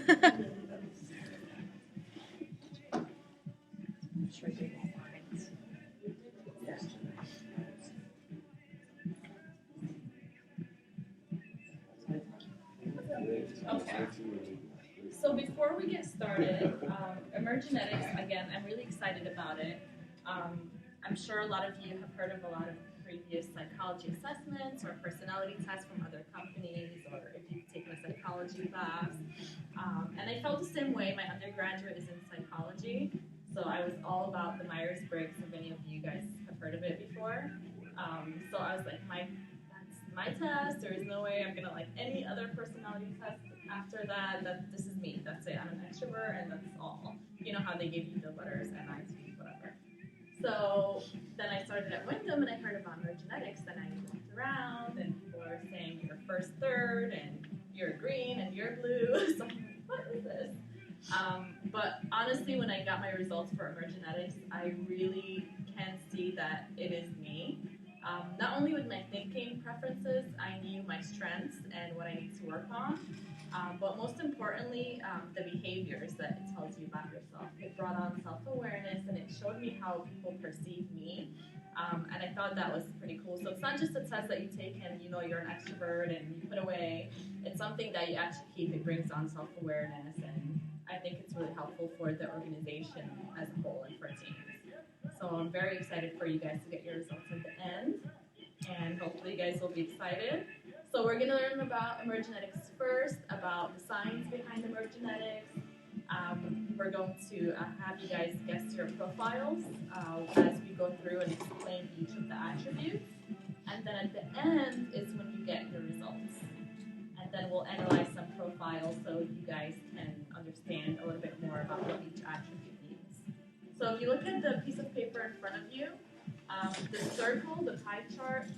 Okay. So before we get started, Emergenetics, again, I'm really excited about it. I'm sure a lot of you have heard of a lot of previous psychology assessments or personality tests from other companies, or if you've taken a psychology class. And I felt the same way. My undergraduate is in psychology, so I was all about the Myers-Briggs, if any of you guys have heard of it before. So I was like, that's my test. There is no way I'm gonna like any other personality test after that. This is me. That's it. I'm an extrovert, and that's all. You know how they give you the letters, NIT, whatever. So then I started at Wyndham, and I heard about Emergenetics, and I looked around, and people were saying you're first third, and you're green, and you're blue. So I'm like, what is this? But honestly, when I got my results for Emergenetics, I really can see that it is me. Not only with my thinking preferences, I knew my strengths and what I need to work on, but most importantly, the behaviors that it tells you about yourself. It brought on self-awareness, and it showed me how people perceive me, and I thought that was pretty cool. So it's not just a test that you take and you know you're an extrovert and you put away. It's something that you actually keep. It brings on self-awareness, and I think it's really helpful for the organization as a whole and for teams. So I'm very excited for you guys to get your results at the end, and hopefully you guys will be excited. So we're going to learn about Emergenetics first, about the science behind Emergenetics. We're going to have you guys guess your profiles as we go through and explain each of the attributes. And then at the end is when you get your results. And then we'll analyze some profiles so you guys can understand a little bit more about what each attribute means. So if you look at the piece of paper in front of you, the circle, the pie chart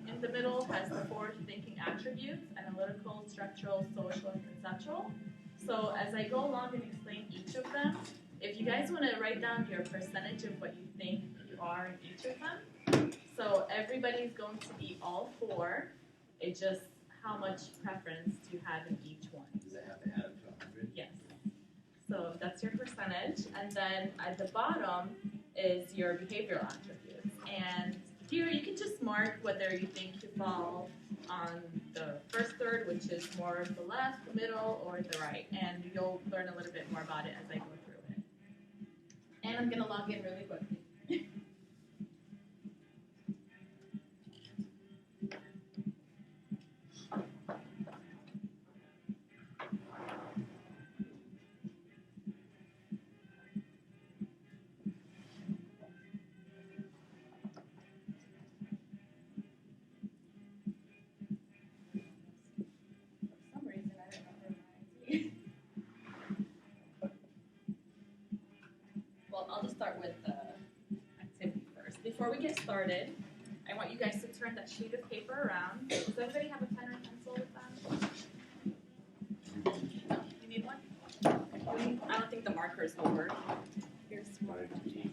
in the middle has the forward-thinking attributes: analytical, structural, social, and conceptual. So as I go along and explain each of them, if you guys want to write down your percentage of what you think you are in each of them. So everybody's going to be all four. It's just how much preference do you have in each one. Does it have to add up to 100? Yes. So that's your percentage. And then at the bottom is your behavioral attributes. And here you can just mark whether you think you fall on the first third, which is more of the left, the middle, or the right. And you'll learn a little bit more about it as I go through it. And I'm going to log in really quickly. I'll just start with the activity first. Before we get started, I want you guys to turn that sheet of paper around. Does everybody have a pen or pencil with them? No? You need one? I don't think the markers will work. Here's one. Okay.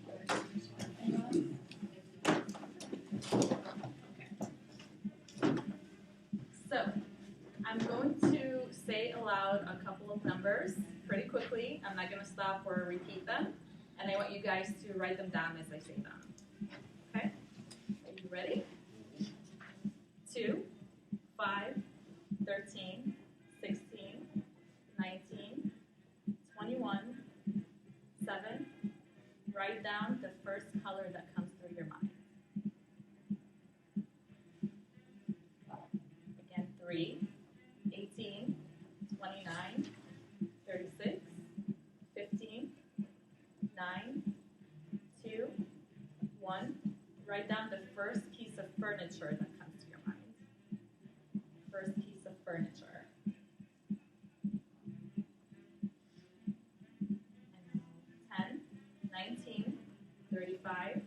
So, I'm going to say aloud a couple of numbers pretty quickly. I'm not going to stop or repeat them. And I want you guys to write them down as I say them. Okay? Are you ready? 2, 5, 13, 16, 19, 21, 7. Write down the first color that comes through your mind. Again, 3, 18, 29, 36, 15, 9, 2, 1. Write down the first piece of furniture that comes to your mind. First piece of furniture. And now 10, 19, 35,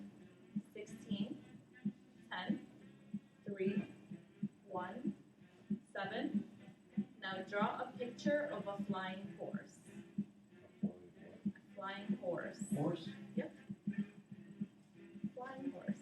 16, 10, 3, 1, 7. Now draw a picture of a flying horse. Flying horse. Horse? Yep. Flying horse.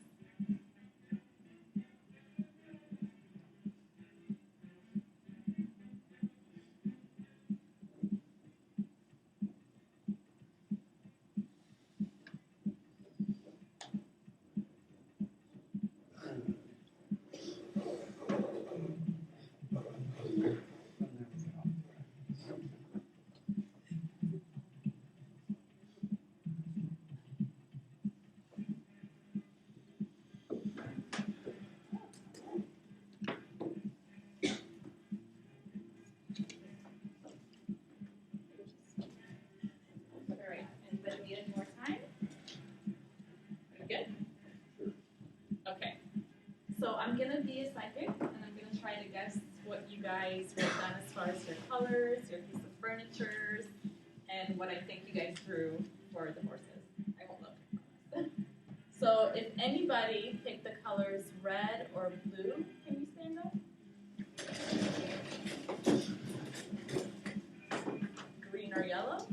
colors, your piece of furniture, and what I think you guys drew for the horses. I won't look. So if anybody picked the colors red or blue, can you stand up? Green or yellow?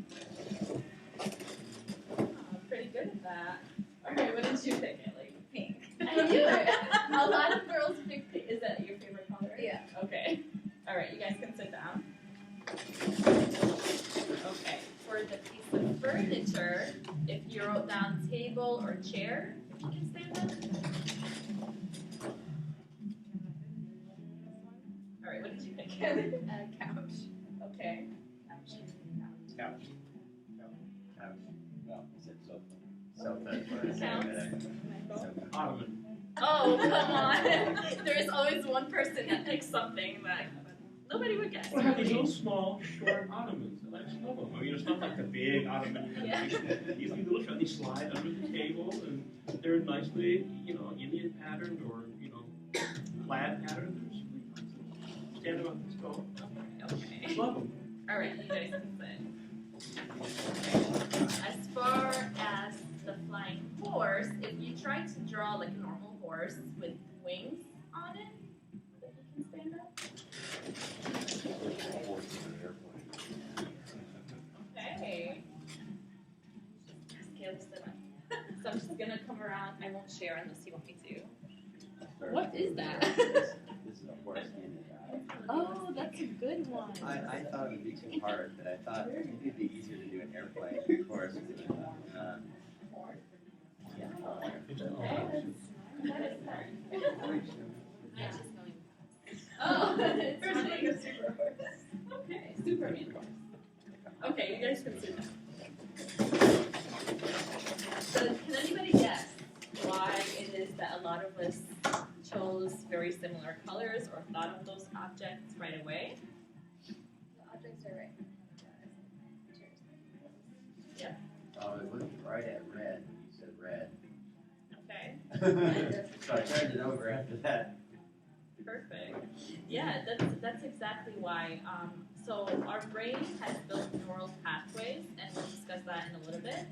Oh, pretty good at that. All right, what did you pick? Like pink. I knew it. A lot of girls pick pink. Is that your favorite color? Yeah. Okay. All right, you guys can sit down. Okay. For the piece of furniture, if you wrote down table or chair, if you can stand up. All right, what did you pick? Couch. Okay. Couch. Well, I said sofa. Sofa. Ottoman. Oh, come on. There's always one person that picks something that nobody would guess. Well, have these little small, short ottomans. I just love them. I mean, it's not like the big ottoman. Yeah. These little short, they slide under the table, and they're nicely, Indian patterned or, plaid patterned. They're really nice. Stand them up and go. Okay. I love them. All right, you guys can sit. As far as the flying horse, if you try to draw like a normal horse with wings on it, if you can stand up. Okay. Caleb stood up. So I'm just gonna come around. I won't share unless you want me to. What is that? This is a horse handed out. Oh, that's a good one. I thought it would be too hard, but I thought maybe it'd be easier to do an airplane horse. Oh, it's like a super horse. Okay, Superman horse. Okay, you guys can sit down. So, can anybody guess why it is that a lot of us chose very similar colors or thought of those objects right away? The objects are right. Yeah. I was looking right at red when you said red. Okay. So I turned it over after that. Perfect. Yeah, that's exactly why. So our brain has built neural pathways, and we'll discuss that in a little bit,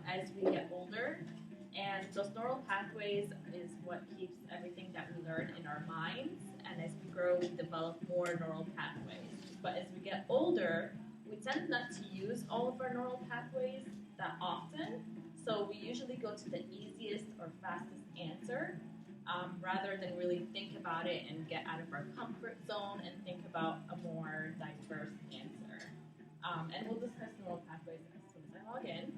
as we get older. And those neural pathways is what keeps everything that we learn in our minds. And as we grow, we develop more neural pathways. But as we get older, we tend not to use all of our neural pathways that often. So we usually go to the easiest or fastest answer, rather than really think about it and get out of our comfort zone and think about a more diverse answer. And we'll discuss neural pathways as soon as I log in.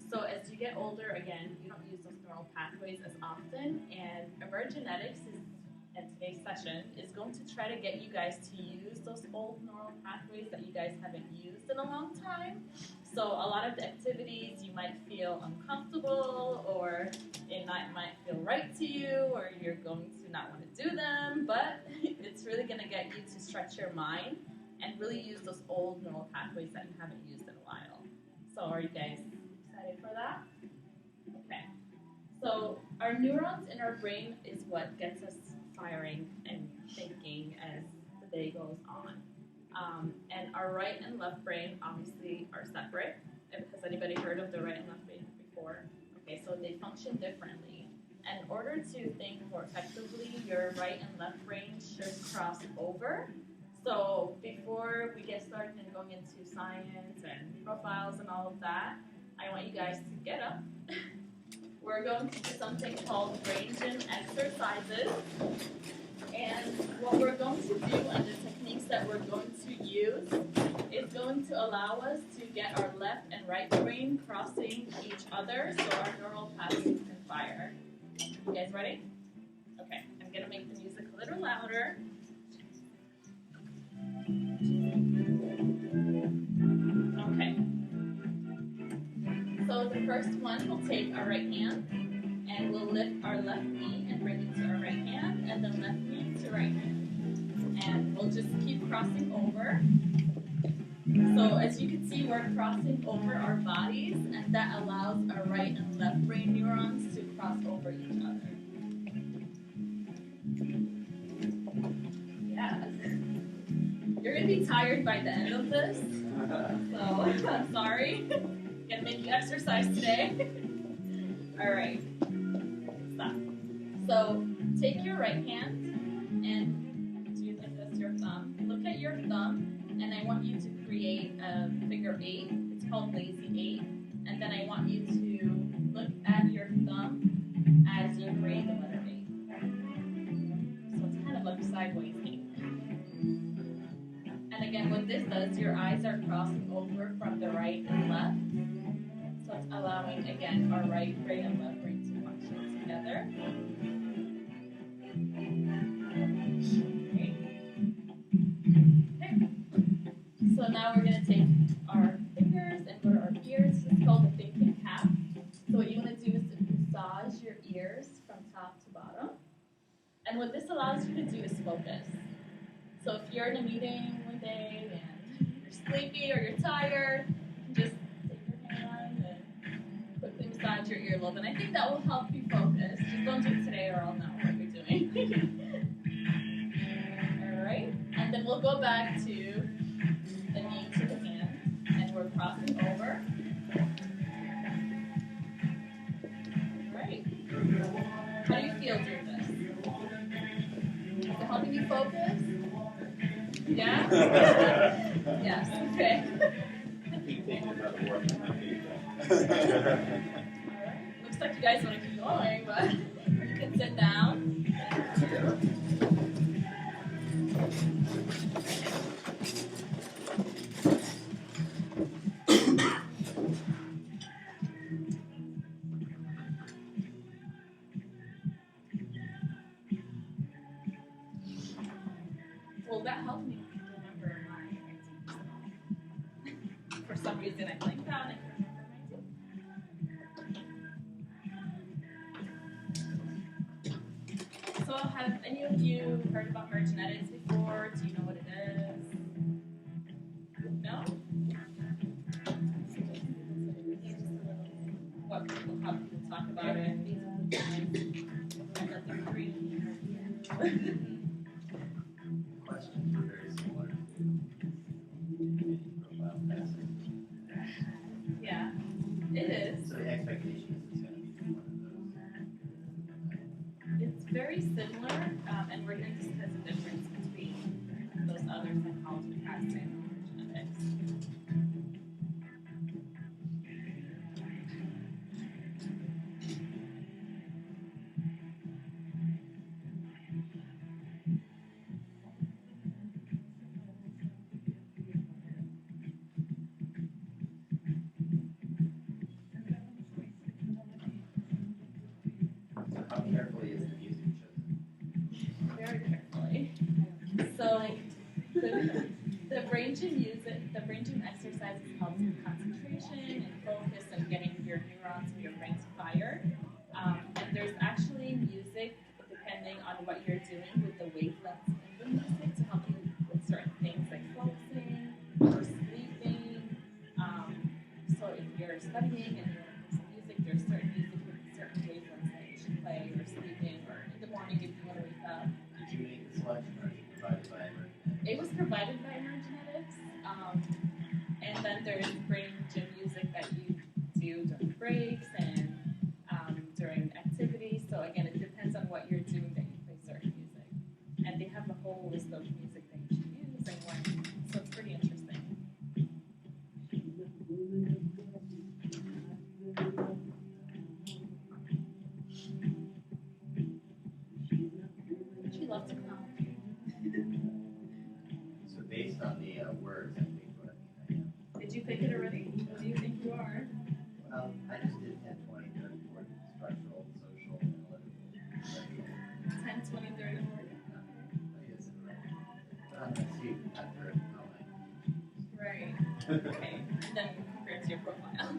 So as you get older, again, you don't use those neural pathways as often, and Emergenetics in today's session is going to try to get you guys to use those old neural pathways that you guys haven't used in a long time. So a lot of the activities you might feel uncomfortable, or it might feel right to you, or you're going to not want to do them, but it's really going to get you to stretch your mind and really use those old neural pathways that you haven't used in a while. So are you guys excited for that? Okay. So our neurons in our brain is what gets us firing and thinking as the day goes on. And our right and left brain obviously are separate. Has anybody heard of the right and left brain before? Okay, so they function differently. And in order to think more effectively, your right and left brain should cross over. So before we get started and going into science and profiles and all of that, I want you guys to get up. We're going to do something called brain gym exercises. And what we're going to do and the techniques that we're going to use is going to allow us to get our left and right brain crossing each other so our neural pathways can fire. You guys ready? Okay, I'm going to make the music a little louder. Okay. So the first one, we'll take our right hand and we'll lift our left knee and bring it to our right hand, and then left knee to right hand. And we'll just keep crossing over. So as you can see, we're crossing over our bodies, and that allows our right and left brain neurons to cross over each other. Yes. You're going to be tired tired by the end of this, so I'm sorry. Gonna make you exercise today. All right, stop. So take your right hand and do like this, your thumb. Look at your thumb, and I want you to create a figure 8. It's called lazy 8. And then I want you to look at your thumb as you create the letter 8. So it's kind of like sideways 8. And again, what this does, your eyes are crossing over from the right and left. So it's allowing, again, our right brain and left brain to function together. Okay. So now we're going to take our fingers and go to our ears. It's called the thinking cap. So what you want to do is to massage your ears from top to bottom. And what this allows you to do is focus. So if you're in a meeting one day and you're sleepy or you're tired, just take your hand and quickly massage your earlobe. And I think that will help you focus. Just don't do it today or I'll know what you're doing. All right. And then we'll go back to the knee to the hand. And we're crossing over. All right. How do you feel doing this? Is it helping you focus? Yeah? Yes, okay. Keep thinking about the work on my feet. Alright. Looks like you guys want to keep going, but you can sit down. Well, that helped me remember my IT. For some reason, I blanked out and I couldn't remember my IT. So, have any of you heard about Emergenetics before? Do you know what it is? No? What people, how people talk about it? Nothing free. Questions are very similar to profile testing. Yeah, it is. So the expectation is it's going to be one of those. It's very similar, and we're going to discuss the difference between those other psychology tests and genetics. So how carefully is the music chosen? Very carefully. So the range in music, the range in exercises helps with concentration and focus and getting your neurons in your brain to fire. And there's actually music depending on what you're doing with the wavelengths in the music to help you with certain things like focusing or sleeping. So if you're studying and you're listening to music, there's certain music with certain wavelengths that you should play or sleeping or in the morning if you want to wake up. Did you make the selection or was it provided by Emergenetics? It was provided by Emergenetics, and then there's brain gym music that you do during breaks and during activities. So again, it depends on what you're doing that you play certain music, and they have a whole list of music that you should use and when. So it's pretty interesting. She loves to clown. So based on the words, I think what I am. Did you pick it already? What do you think you are? Well, I just did 10, 20, 30, 40, structural, social, analytical, conceptual. 10, 20, 30, 40. I guess I'm right. But I'm going to see after how Right. Okay. And then compare it to your profile.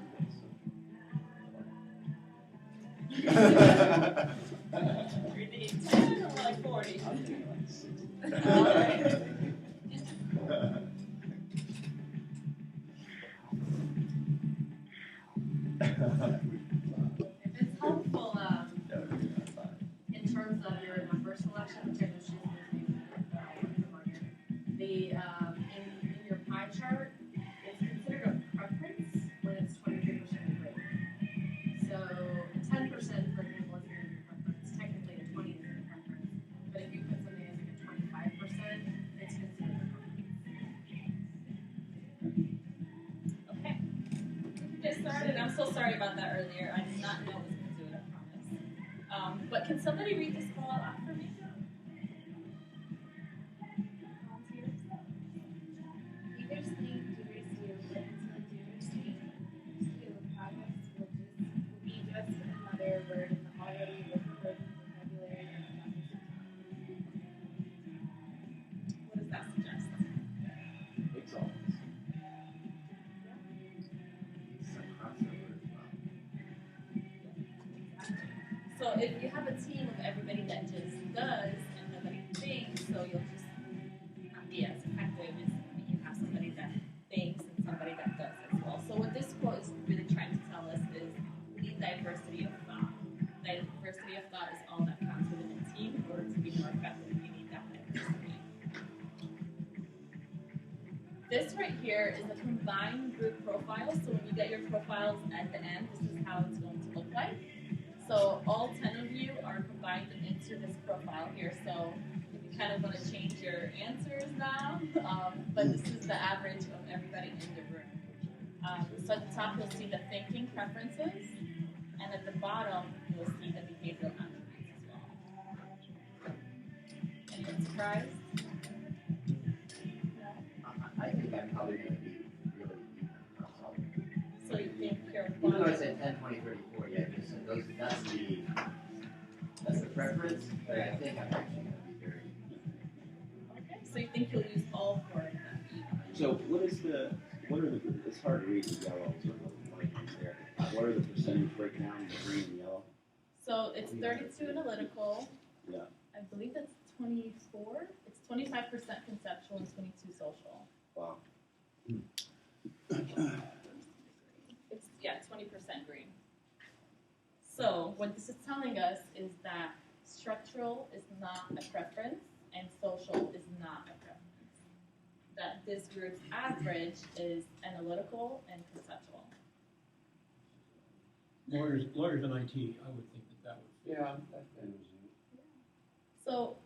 You're thinking 10 or like 40? I'm thinking like 60. All right. If it's helpful, That would be not fine. in terms of your number selection, which I know she's using, the in get started. I'm so sorry about that earlier. I did not know I was going to do it, I promise. But can somebody read this call out for me? Volunteers? Either state doers do, but until doers change to progress will be just another word in the already overburdened vocabulary of What does that suggest? Examples. Some crossover as well. So if you have a team of everybody that just does and nobody thinks, so you'll just not be as effective as when you have somebody that thinks and somebody that does as well. So what this quote is really trying to tell us is we need diversity of thought. Diversity of thought is all that counts within a team. In order to be more effective, you need that diversity. This right here is a combined group profile. So when you get your profiles at the end, this is how it's going to look like. So all 10 of you are combined into this profile here. So if you kind of want to change your answers now, but this is the average of everybody in the room. So at the top, you'll see the thinking preferences, and at the bottom, you'll see the behavioral attributes as well. Anyone surprised? No? I think I'm probably going to be really even across all of them. So you think you're Even though I said 10, 20, 30, 40, I just said those, that's the preference, but I think I'm actually going to be very even. okay? So you think you'll use all 4 of them? So what are the, it's hard to read the yellows or the white ones there. What are the percentage breakdown in the green and yellow? So it's 32 analytical. Yeah. I believe that's 24. It's 25% conceptual and 22 social. Wow. It's 20% green. So what this is telling us is that structural is not a preference and social is not a preference. That this group's average is analytical and conceptual. Lawyers in IT, I would think that would. Yeah, that was So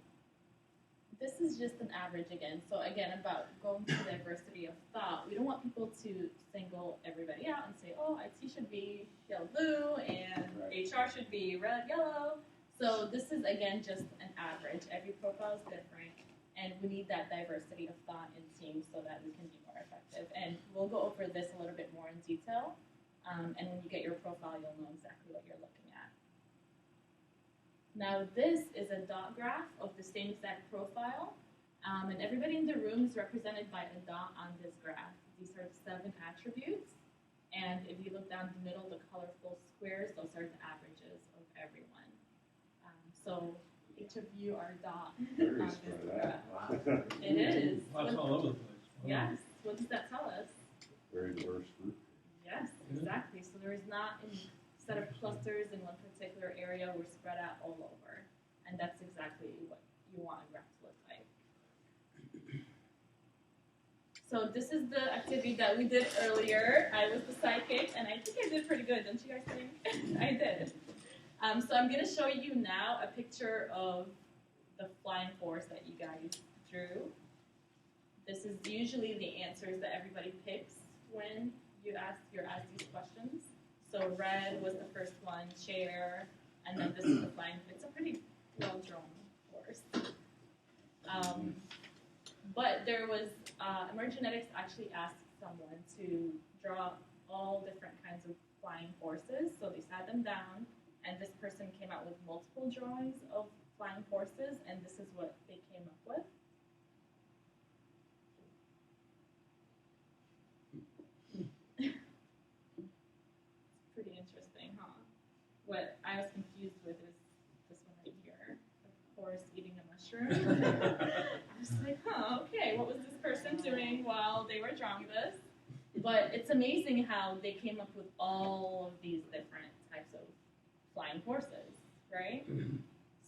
this is just an average again. So again, about going to diversity of thought, we don't want people to single everybody out and say, oh, IT should be yellow blue and HR should be red yellow. So this is again just an average. Every profile is different, and we need that diversity of thought in teams so that we can be more effective. And we'll go over this a little bit more in detail. And when you get your profile, you'll know exactly what you're looking at. Now this is a dot graph of the same exact profile, and everybody in the room is represented by a dot on this graph. These are 7 attributes, and if you look down the middle, the colorful squares, those are the averages of everyone. So each of you are a dot on this graph. Wow. It is. That's all over the place. Yes. What does that tell us? Very diverse group. Yes, exactly. So there is not a set of clusters in one particular area. We're spread out all over. And that's exactly what you want a graph to look like. So this is the activity that we did earlier. I was the sidekick, and I think I did pretty good. Don't you guys think? I did. So I'm going to show you now a picture of the flying horse that you guys drew. This is usually the answers that everybody picks when you're asked these questions. So red was the first one, chair, and then this is the flying. It's a pretty well-drawn horse. But there was, Emergenetics actually asked someone to draw all different kinds of flying horses. So they sat them down, and this person came out with multiple drawings of flying horses, and this is what they came up with. Pretty interesting, huh? What I was confused with is this one right here, the horse eating a mushroom. I was like, huh, okay, what was this person doing while they were drawing this? But it's amazing how they came up with all of these different types of flying horses, right?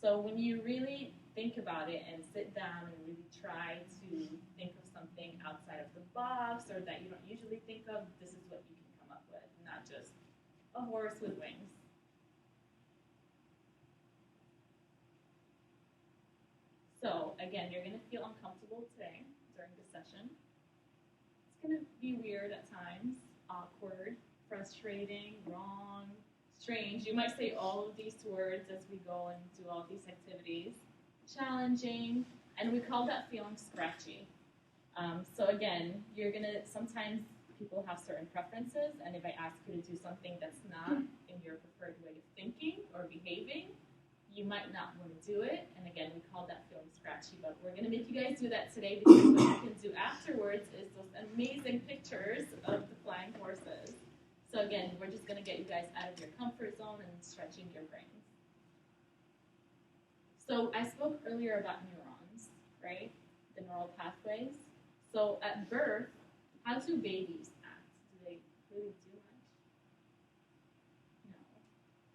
So when you really think about it and sit down and really try to think of something outside of the box or that you don't usually think of, this is what you can come up with, not just a horse with wings. So again, you're going to feel uncomfortable today during the session. It's going to be weird at times, awkward frustrating, wrong, strange. You might say all of these words as we go and do all these activities. Challenging, and we call that feeling scratchy. So again, you're gonna, sometimes people have certain preferences, and if I ask you to do something that's not in your preferred way of thinking or behaving, you might not want to do it. And again, we call that feeling scratchy, but we're gonna make you guys do that today because what you can do afterwards is those amazing pictures of the flying horses. So again, we're just gonna get you guys out of your comfort zone and stretching your brains. So I spoke earlier about neurons, right? The neural pathways. So at birth, how do babies act? Do they really do much? No.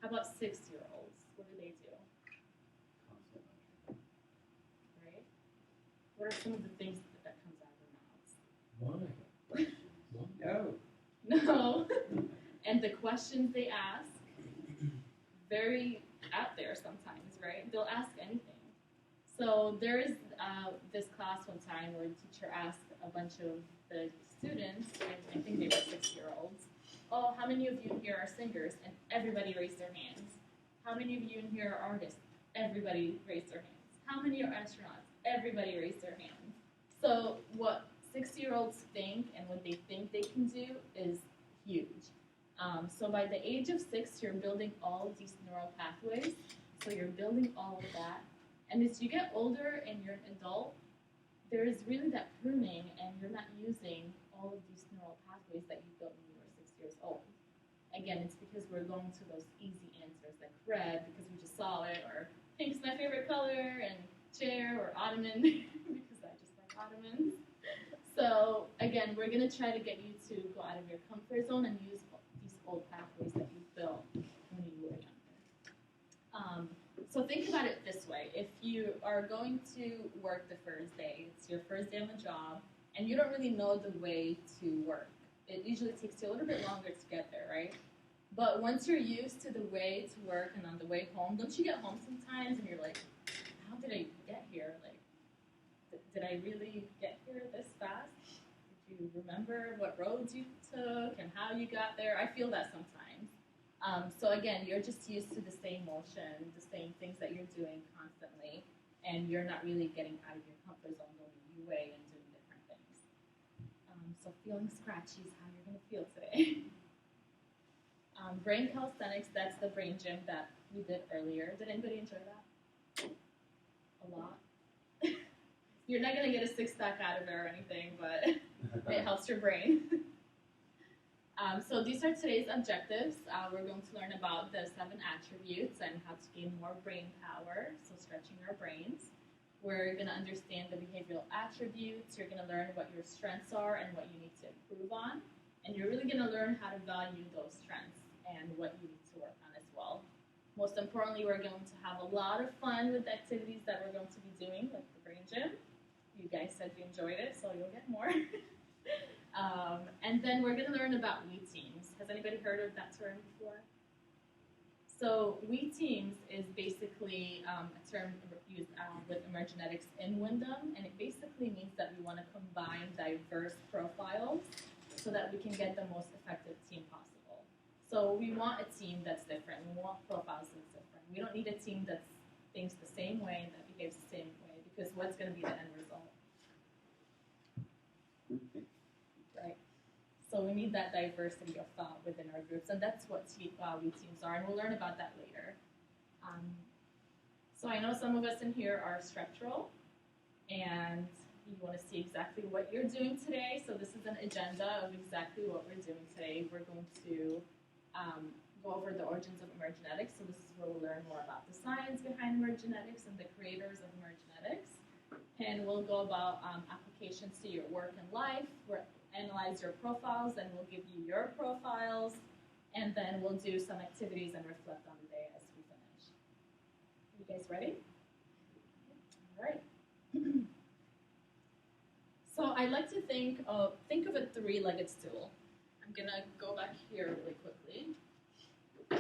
How about 6-year-olds? What do they do? Right? What are some of the things that comes out of their mouths? No. No. And the questions they ask, very out there sometimes, right? They'll ask anything. So there is this class one time where the teacher asked a bunch of the students, I think they were 6-year-olds, oh, how many of you in here are singers? And everybody raised their hands. How many of you in here are artists? Everybody raised their hands. How many are astronauts? Everybody raised their hands. So what 6-year-olds think and what they think they can do is huge. So by the age of 6, you're building all of these neural pathways. So you're building all of that. And as you get older and you're an adult, there is really that pruning, and you're not using all of these neural pathways that you built when you were 6 years old. Again, it's because we're going to those easy answers like red because we just saw it, or pink's my favorite color, and chair or ottoman because I just like ottomans. So again, we're going to try to get you to go out of your comfort zone and use these old pathways that you built when you were younger. So think about it this way. If you are going to work the first day, it's your first day on the job, and you don't really know the way to work. It usually takes you a little bit longer to get there, right? But once you're used to the way to work and on the way home, don't you get home sometimes and you're like, how did I get here? Like, did I really get here this fast? Did you remember what roads you took and how you got there? I feel that sometimes. So again, you're just used to the same motion, the same things that you're doing constantly, and you're not really getting out of your comfort zone, going a new way and doing different things. So feeling scratchy is how you're going to feel today. Brain calisthenics, that's the brain gym that we did earlier. Did anybody enjoy that? A lot? You're not going to get a six-pack out of it or anything, but it helps your brain. So these are today's objectives. We're going to learn about the 7 attributes and how to gain more brain power, so stretching our brains. We're going to understand the behavioral attributes. You're going to learn what your strengths are and what you need to improve on. And you're really going to learn how to value those strengths and what you need to work on as well. Most importantly, we're going to have a lot of fun with the activities that we're going to be doing, like the brain gym. You guys said you enjoyed it, so you'll get more. And then we're going to learn about we teams. Has anybody heard of that term before? So we teams is basically a term used with Emergenetics in Wyndham, and it basically means that we want to combine diverse profiles so that we can get the most effective team possible. So we want a team that's different. We want profiles that's different. We don't need a team that thinks the same way and that behaves the same way, because what's going to be the end result? Right. So we need that diversity of thought within our groups, and that's what we teams are, and we'll learn about that later. So I know some of us in here are structural, and you want to see exactly what you're doing today. So this is an agenda of exactly what we're doing today. We're going to go over the origins of Emergenetics. So this is where we'll learn more about the science behind Emergenetics and the creators of Emergenetics. And we'll go about applications to your work and life. We'll analyze your profiles, and we'll give you your profiles. And then we'll do some activities and reflect on the day as we finish. You guys ready? All right. So I like to think of a 3-legged stool. I'm going to go back here really quickly to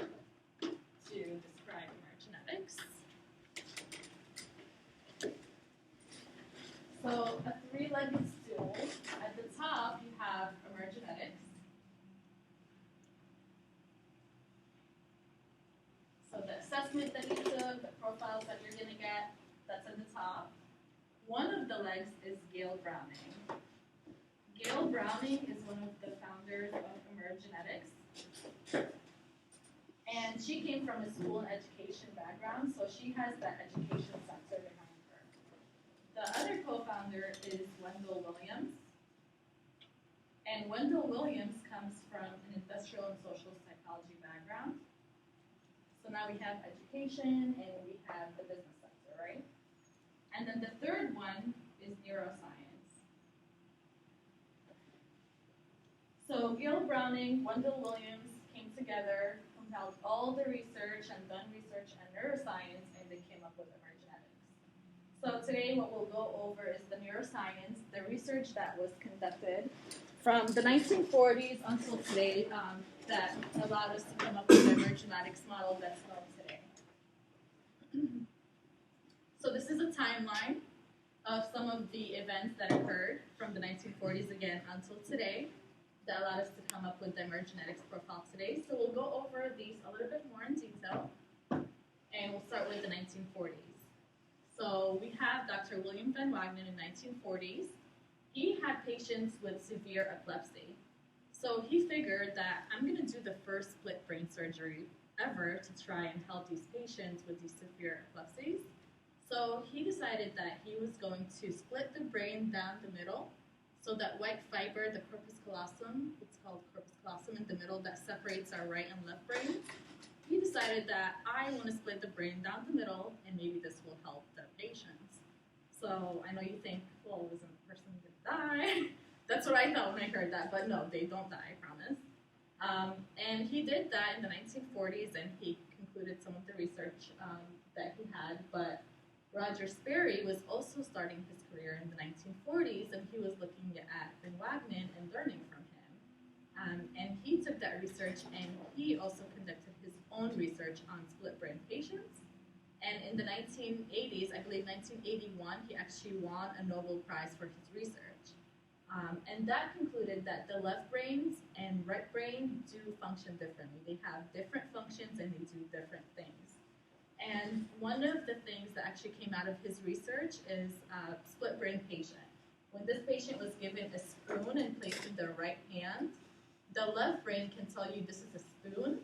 describe Emergenetics. So a 3-legged stool, at the top you have Emergenetics. assessment that you took, the profiles that you're going to get, that's at the top. One of the legs is Gail Browning. Gail Browning is one of the founders of Emergenetics. And she came from a school and education background, so she has that education sector behind her. The other co-founder is Wendell Williams. And Wendell Williams comes from an industrial and social psychology background. So now we have education and we have the business sector, right? And then the third one is neuroscience. So Gail Browning, Wendell Williams came together, compiled all the research and done research on neuroscience, and they came up with Emergenetics. So today what we'll go over is the neuroscience, the research that was conducted from the 1940s until today that allowed us to come up with the Emergenetics model that's known today. So this is a timeline of some of the events that occurred from the 1940s again until today that allowed us to come up with the Emergenetics profile today. So we'll go over these a little bit more in detail, and we'll start with the 1940s. So we have Dr. William Van Wagenen in the 1940s. He had patients with severe epilepsy. So he figured that I'm going to do the first split brain surgery ever to try and help these patients with these severe epilepsies. So he decided that he was going to split the brain down the middle, so that white fiber, the corpus callosum, it's called corpus callosum in the middle that separates our right and left brain. He decided that I want to split the brain down the middle, and maybe this will help the patients. So I know you think, well, isn't the person going to die? That's what I thought when I heard that, but no, they don't die, I promise. And he did that in the 1940s, and he concluded some of the research that he had, but Roger Sperry was also starting his career in the 1940s, and he was looking at Van Wagenen and learning from him. And he took that research, and he also conducted his own research on split brain patients. And in the 1980s, I believe 1981, he actually won a Nobel Prize for his research. And that concluded that the left brains and right brain do function differently. They have different functions and they do different things. And one of the things that actually came out of his research is a split brain patient. When this patient was given a spoon and placed in their right hand, the left brain can tell you this is a spoon,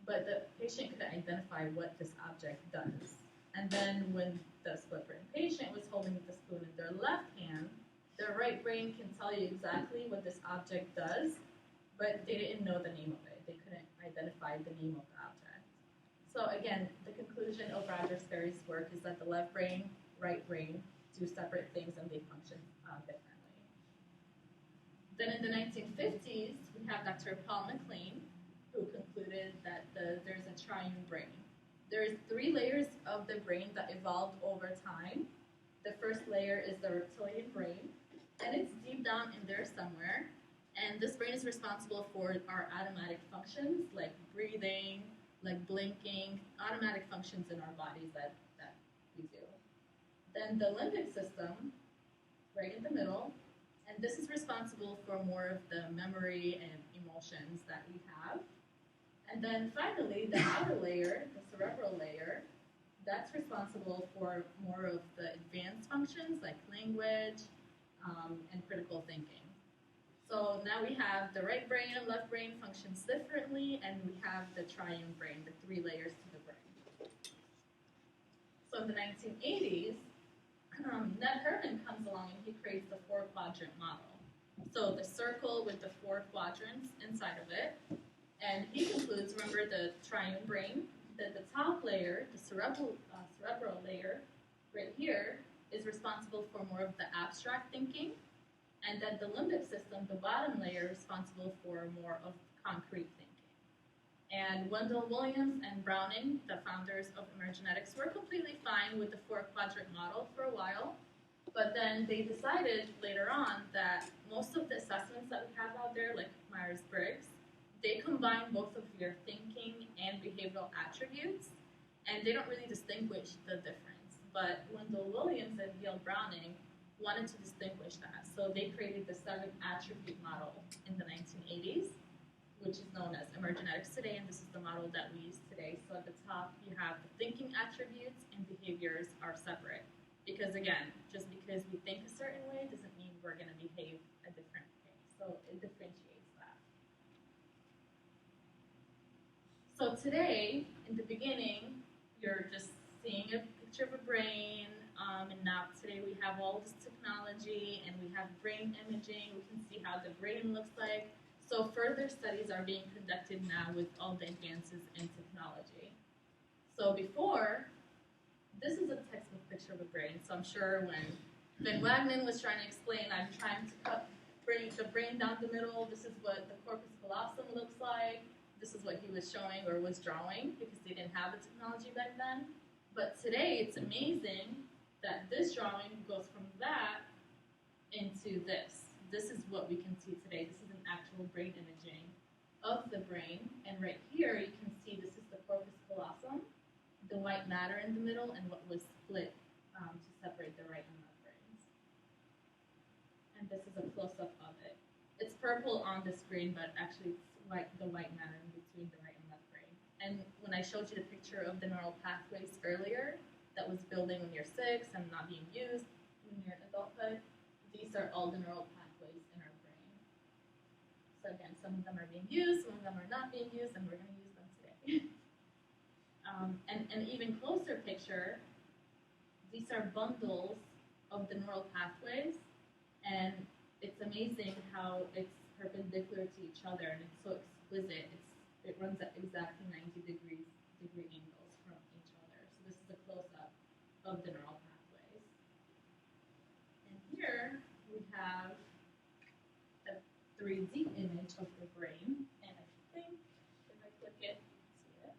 but the patient couldn't identify what this object does. And then when the split brain patient was holding the spoon in their left hand, their right brain can tell you exactly what this object does, but they didn't know the name of it. They couldn't identify the name of the object. So again, the conclusion of Roger Sperry's work is that the left brain, right brain do separate things and they function differently. Then in the 1950s, we have Dr. Paul MacLean, who concluded that there's a triune brain. There's 3 layers of the brain that evolved over time. The first layer is the reptilian brain, and it's deep down in there somewhere. And this brain is responsible for our automatic functions, like breathing, like blinking, automatic functions in our bodies that we do. Then the limbic system, right in the middle, and this is responsible for more of the memory and emotions that we have. And then finally, the outer layer, the cerebral layer, that's responsible for more of the advanced functions like language and critical thinking. So now we have the right brain and left brain functions differently, and we have the triune brain, the 3 layers to the brain. So in the 1980s, Ned Herman comes along and he creates the 4-quadrant model. So the circle with the 4 quadrants inside of it, and he concludes, remember the triune brain, that the top layer, the cerebral layer, right here, is responsible for more of the abstract thinking, and that the limbic system, the bottom layer, is responsible for more of concrete thinking. And Wendell Williams and Browning, the founders of Emergenetics, were completely fine with the 4-quadrant model for a while, but then they decided later on that most of the assessments that we have out there, like Myers-Briggs, they combine both of your thinking and behavioral attributes, and they don't really distinguish the difference. But Wendell Williams and Gail Browning wanted to distinguish that, so they created the 7-attribute model in the 1980s, which is known as Emergenetics today, and this is the model that we use today. So at the top, you have the thinking attributes and behaviors are separate. Because again, just because we think a certain way doesn't mean we're going to behave a different way. So it differentiates that. So today, in the beginning, you're just seeing a picture of a brain, and now today we have all this technology, and we have brain imaging. We can see how the brain looks like. So further studies are being conducted now with all the advances in technology. So before, this is a textbook picture of a brain. So I'm sure when Ben Wagner was trying to explain, I'm trying to cut the brain down the middle. This is what the corpus callosum looks like. This is what he was showing or was drawing because they didn't have the technology back then. But today, it's amazing that this drawing goes from that into this. This is what we can see today. This is an actual brain imaging of the brain. And right here, you can see this is the corpus callosum, the white matter in the middle, and what was split to separate the right and left brains. And this is a close-up of it. It's purple on the screen, but actually it's the white matter in between the right and left brain. And when I showed you the picture of the neural pathways earlier that was building when you're 6 and not being used when you're in adulthood, these are all the neural pathways in our brain. So again, some of them are being used, some of them are not being used, and we're going to use them today. And an even closer picture, these are bundles of the neural pathways, and it's amazing how it's perpendicular to each other, and it's so exquisite. It runs at exactly 90 degree angles from each other. So this is a close-up of the neural pathways. And here we have a 3D image of the brain, and I think if I click it, see it.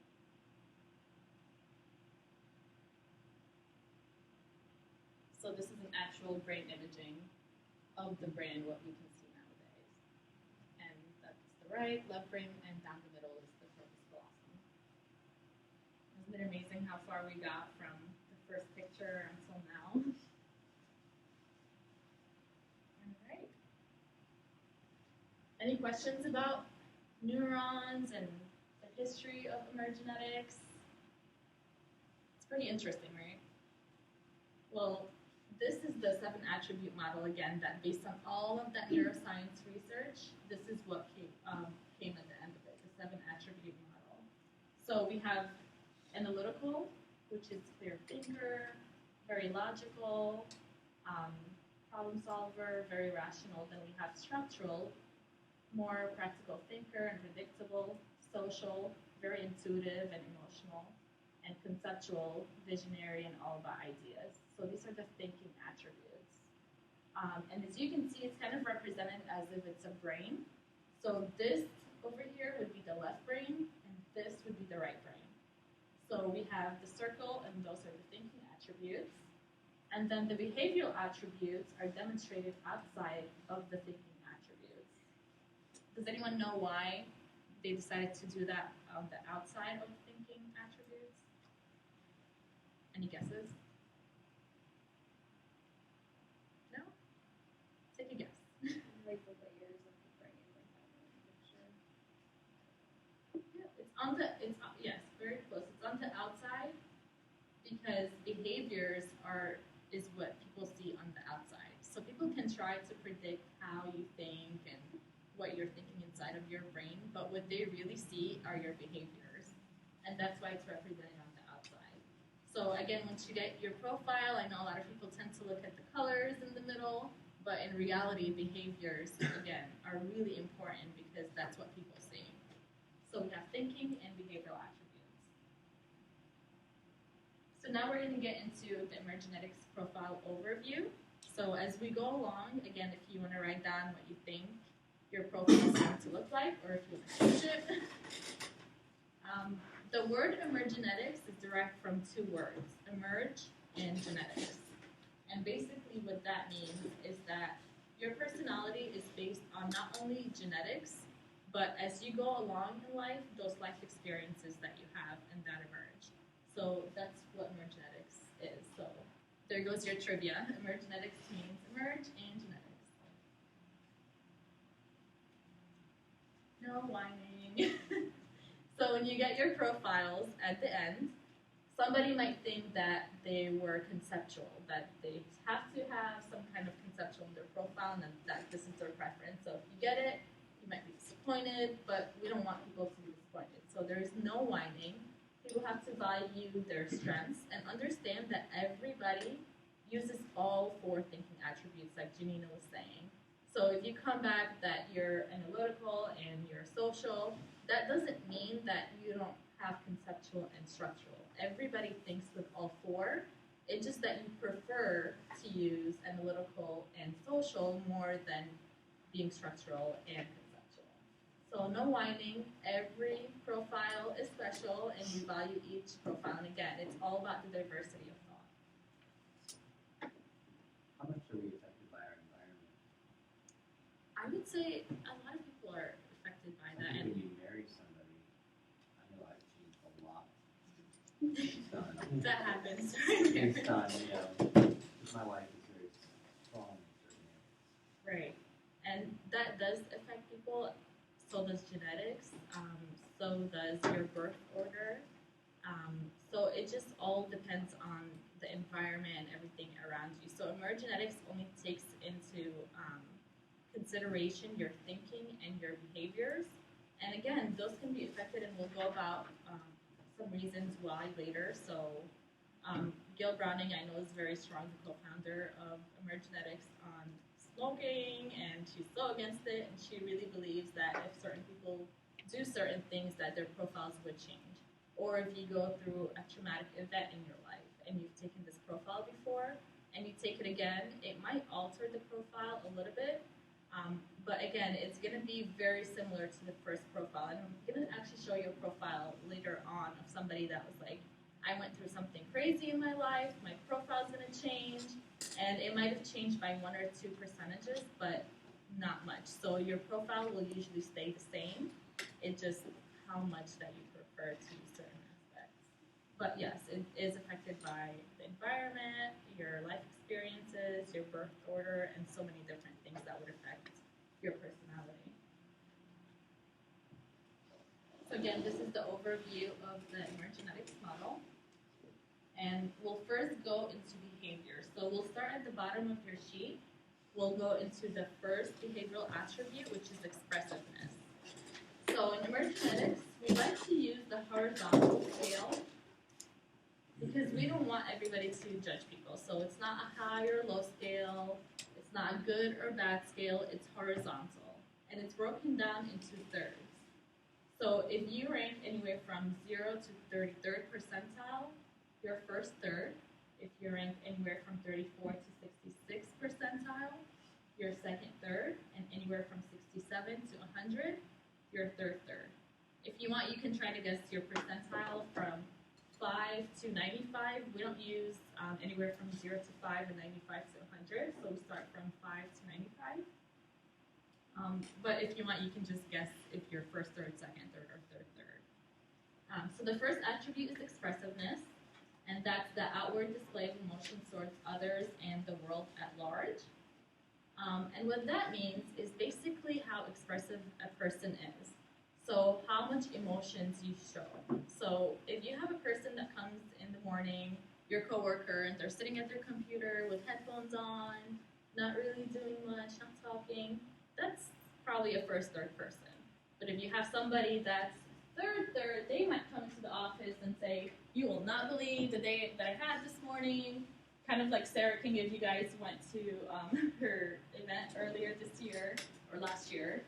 So this is an actual brain imaging of the brain, what we can see nowadays. And that's the right, left brain, and down the middle is the corpus callosum. Isn't it amazing how far we got from the first picture until now? All right. Any questions about neurons and the history of emergenetics? It's pretty interesting, right? Well, this is the 7-attribute model, again, that based on all of that neuroscience research, this is what came at the end of it, the 7-attribute model. So we have analytical, which is clear thinker, very logical, problem solver, very rational. Then we have structural, more practical thinker and predictable, social, very intuitive and emotional, and conceptual, visionary, and all about ideas. So these are the thinking attributes. And as you can see, it's kind of represented as if it's a brain. So this over here would be the left brain, and this would be the right brain. So we have the circle, and those are the thinking attributes. And then the behavioral attributes are demonstrated outside of the thinking attributes. Does anyone know why they decided to do that on the outside of thinking attributes? Any guesses? No? Take a guess. Like the layers of the brain, like that one picture. Yeah, yes, very close. It's on the outside because behaviors is what people see on the outside. So people can try to predict how you think and what you're thinking inside of your brain, but what they really see are your behaviors. And that's why it's represented on the outside. So again, once you get your profile, I know a lot of people tend to look at the colors in the middle, but in reality, behaviors, again, are really important because that's what people see. So we have thinking and behavioral attributes. So now we're going to get into the Emergenetics profile overview. So as we go along, again, if you want to write down what you think your profile is going to look like, or if you want to change it. The word emergenetics is derived from 2 words, emerge and genetics. And basically what that means is that your personality is based on not only genetics, but as you go along in life, those life experiences that you have and that emerge. So that's what emergenetics is. So there goes your trivia. Emergenetics means emerge and genetics. No whining. whining. So when you get your profiles at the end, somebody might think that they were conceptual, that they have to have some kind of conceptual in their profile and that this is their preference. So if you get it, you might be disappointed, but we don't want people to be disappointed. So there is no whining. People have to value their strengths and understand that everybody uses all 4 thinking attributes, like Janina was saying. So if you come back that you're analytical and you're social, that doesn't mean that you don't have conceptual and structural. Everybody thinks with all 4. It's just that you prefer to use analytical and social more than being structural and conceptual. So no whining. Every profile is special, and you value each profile. And again, it's all about the diversity of thought. How much are we affected by our environment? I would say a lot of people are affected by that. When you marry somebody, I know I've changed a lot. Based on, That happens. based on, my wife is very strong in certain areas. Right. And that does affect people. So does genetics. So does your birth order. So it just all depends on the environment and everything around you. So emergenetics only takes into consideration your thinking and your behaviors. And again, those can be affected, and we'll go about some reasons why later. So Gail Browning, I know, is very strong, the co-founder of Emergenetics on smoking, and she's so against it, and she really believes that if certain people do certain things, that their profiles would change. Or if you go through a traumatic event in your life and you've taken this profile before and you take it again, it might alter the profile a little bit. But again, it's going to be very similar to the first profile. And I'm going to actually show you a profile later on of somebody that was like, I went through something crazy in my life, my profile's going to change, and it might have changed by 1 or 2 percentages, but not much. So your profile will usually stay the same. It's just how much that you prefer to use certain aspects. But yes, it is affected by the environment, your life experiences, your birth order, and so many different things that would affect your personality. So again, this is the overview of the Emergenetics model. And we'll first go into behavior. So we'll start at the bottom of your sheet. We'll go into the first behavioral attribute, which is expressiveness. So in Emergenetics, we like to use the horizontal scale because we don't want everybody to judge people. So it's not a high or low scale. It's not a good or bad scale. It's horizontal. And it's broken down into thirds. So if you rank anywhere from 0 to 33rd percentile, your first third. If you rank anywhere from 34 to 66th percentile, your second third. And anywhere from 67 to 100, your third third. If you want, you can try to guess your percentile from 5 to 95. We don't use anywhere from 0 to 5 and 95 to 100, so we start from 5 to 95. But if you want, you can just guess if you're first third, second third, or third third. So the first attribute is expressiveness, and that's the outward display of emotions towards others and the world at large. And what that means is basically how expressive a person is. So how much emotions you show. So if you have a person that comes in the morning, your coworker, and they're sitting at their computer with headphones on, not really doing much, not talking, that's probably a first third person. But if you have somebody that's third third, they might come to the office and say, you will not believe the day that I had this morning. Kind of like Sarah King, if you guys went to her event earlier this year, or last year,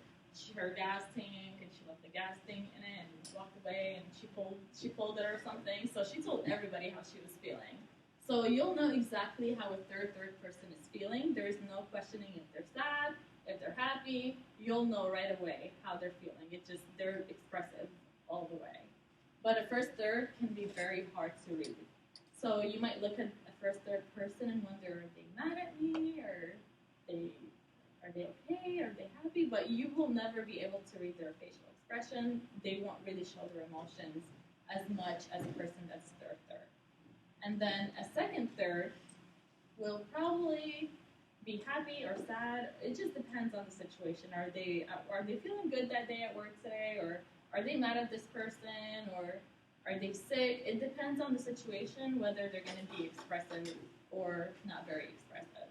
her gas tank, and she left the gas tank in it and walked away, and she pulled it or something. So she told everybody how she was feeling. So you'll know exactly how a third person is feeling. There is no questioning if they're sad, if they're happy. You'll know right away how they're feeling. It's just they're expressive all the way. But a first third can be very hard to read. So you might look at a first third person and wonder, are they mad at me, or are they okay, are they happy? But you will never be able to read their facial expression. They won't really show their emotions as much as a person that's third third. And then a second third will probably be happy or sad. It just depends on the situation. Are they feeling good that day at work today, or are they mad at this person or are they sick? It depends on the situation whether they're going to be expressive or not very expressive.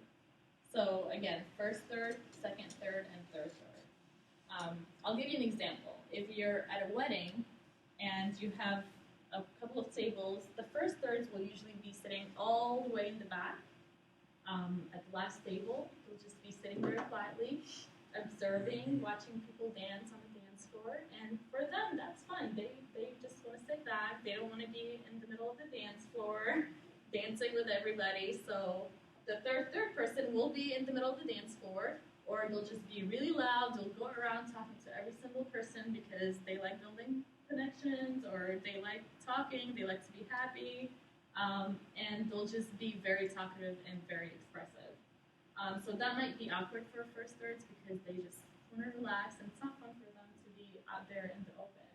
So again, first third, second third, and third third. I'll give you an example. If you're at a wedding and you have a couple of tables, the first thirds will usually be sitting all the way in the back. At the last table, they'll just be sitting very quietly, observing, watching people dance on the dance floor, and for them, that's fun. They just want to sit back. They don't want to be in the middle of the dance floor, dancing with everybody. So the third person will be in the middle of the dance floor, or they'll just be really loud. They'll go around talking to every single person because they like building connections, or they like talking. They like to be happy. And they'll just be very talkative and very expressive. So that might be awkward for first thirds because they just want to relax and it's not fun for them to be out there in the open.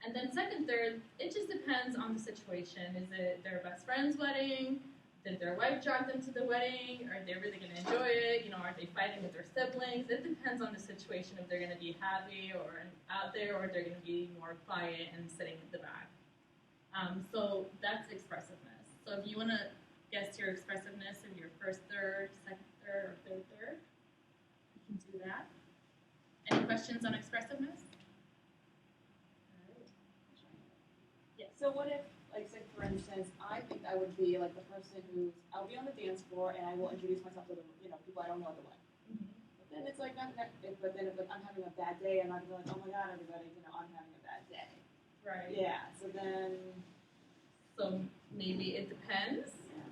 And then second third, it just depends on the situation. Is it their best friend's wedding? Did their wife drag them to the wedding? Are they really going to enjoy it? Are they fighting with their siblings? It depends on the situation if they're going to be happy or out there, or they're going to be more quiet and sitting in the back. So that's expressiveness. So if you want to guess your expressiveness of your first third, second third, or third third, you can do that. Any questions on expressiveness? Yeah. So what if, like, say for instance, I think I would be like the person I'll be on the dance floor and I will introduce myself to the people I don't know at the wedding. Mm-hmm. But then it's like but then if I'm having a bad day, I'm not gonna be like, oh my god, everybody, I'm having a bad day. Right. Yeah. So then. So maybe it depends. Yeah.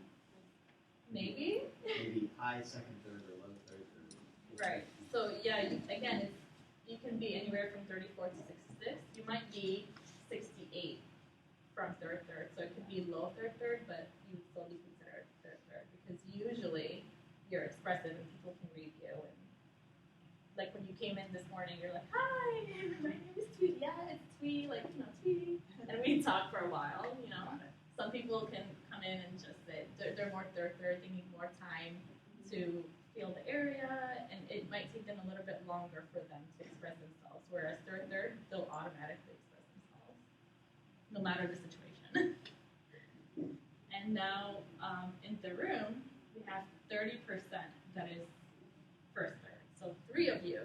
Maybe. Maybe high second third or low third third. Right. So yeah, again, you can be anywhere from 34 to 66. You might be 68 from third third. So it could be low third third, but you would still be considered third third because usually you're expressive and people can read you. And like when you came in this morning, you're like, "Hi, my name is Tweety." Yeah, it's Tweety. Tweety. And we talk for a while. Some people can come in and just say they're more third third. They need more time to feel the area, and it might take them a little bit longer for them to express themselves. Whereas third third, they'll automatically express themselves, no matter the situation. And now in the room, we have 30% that is first third. So 3 of you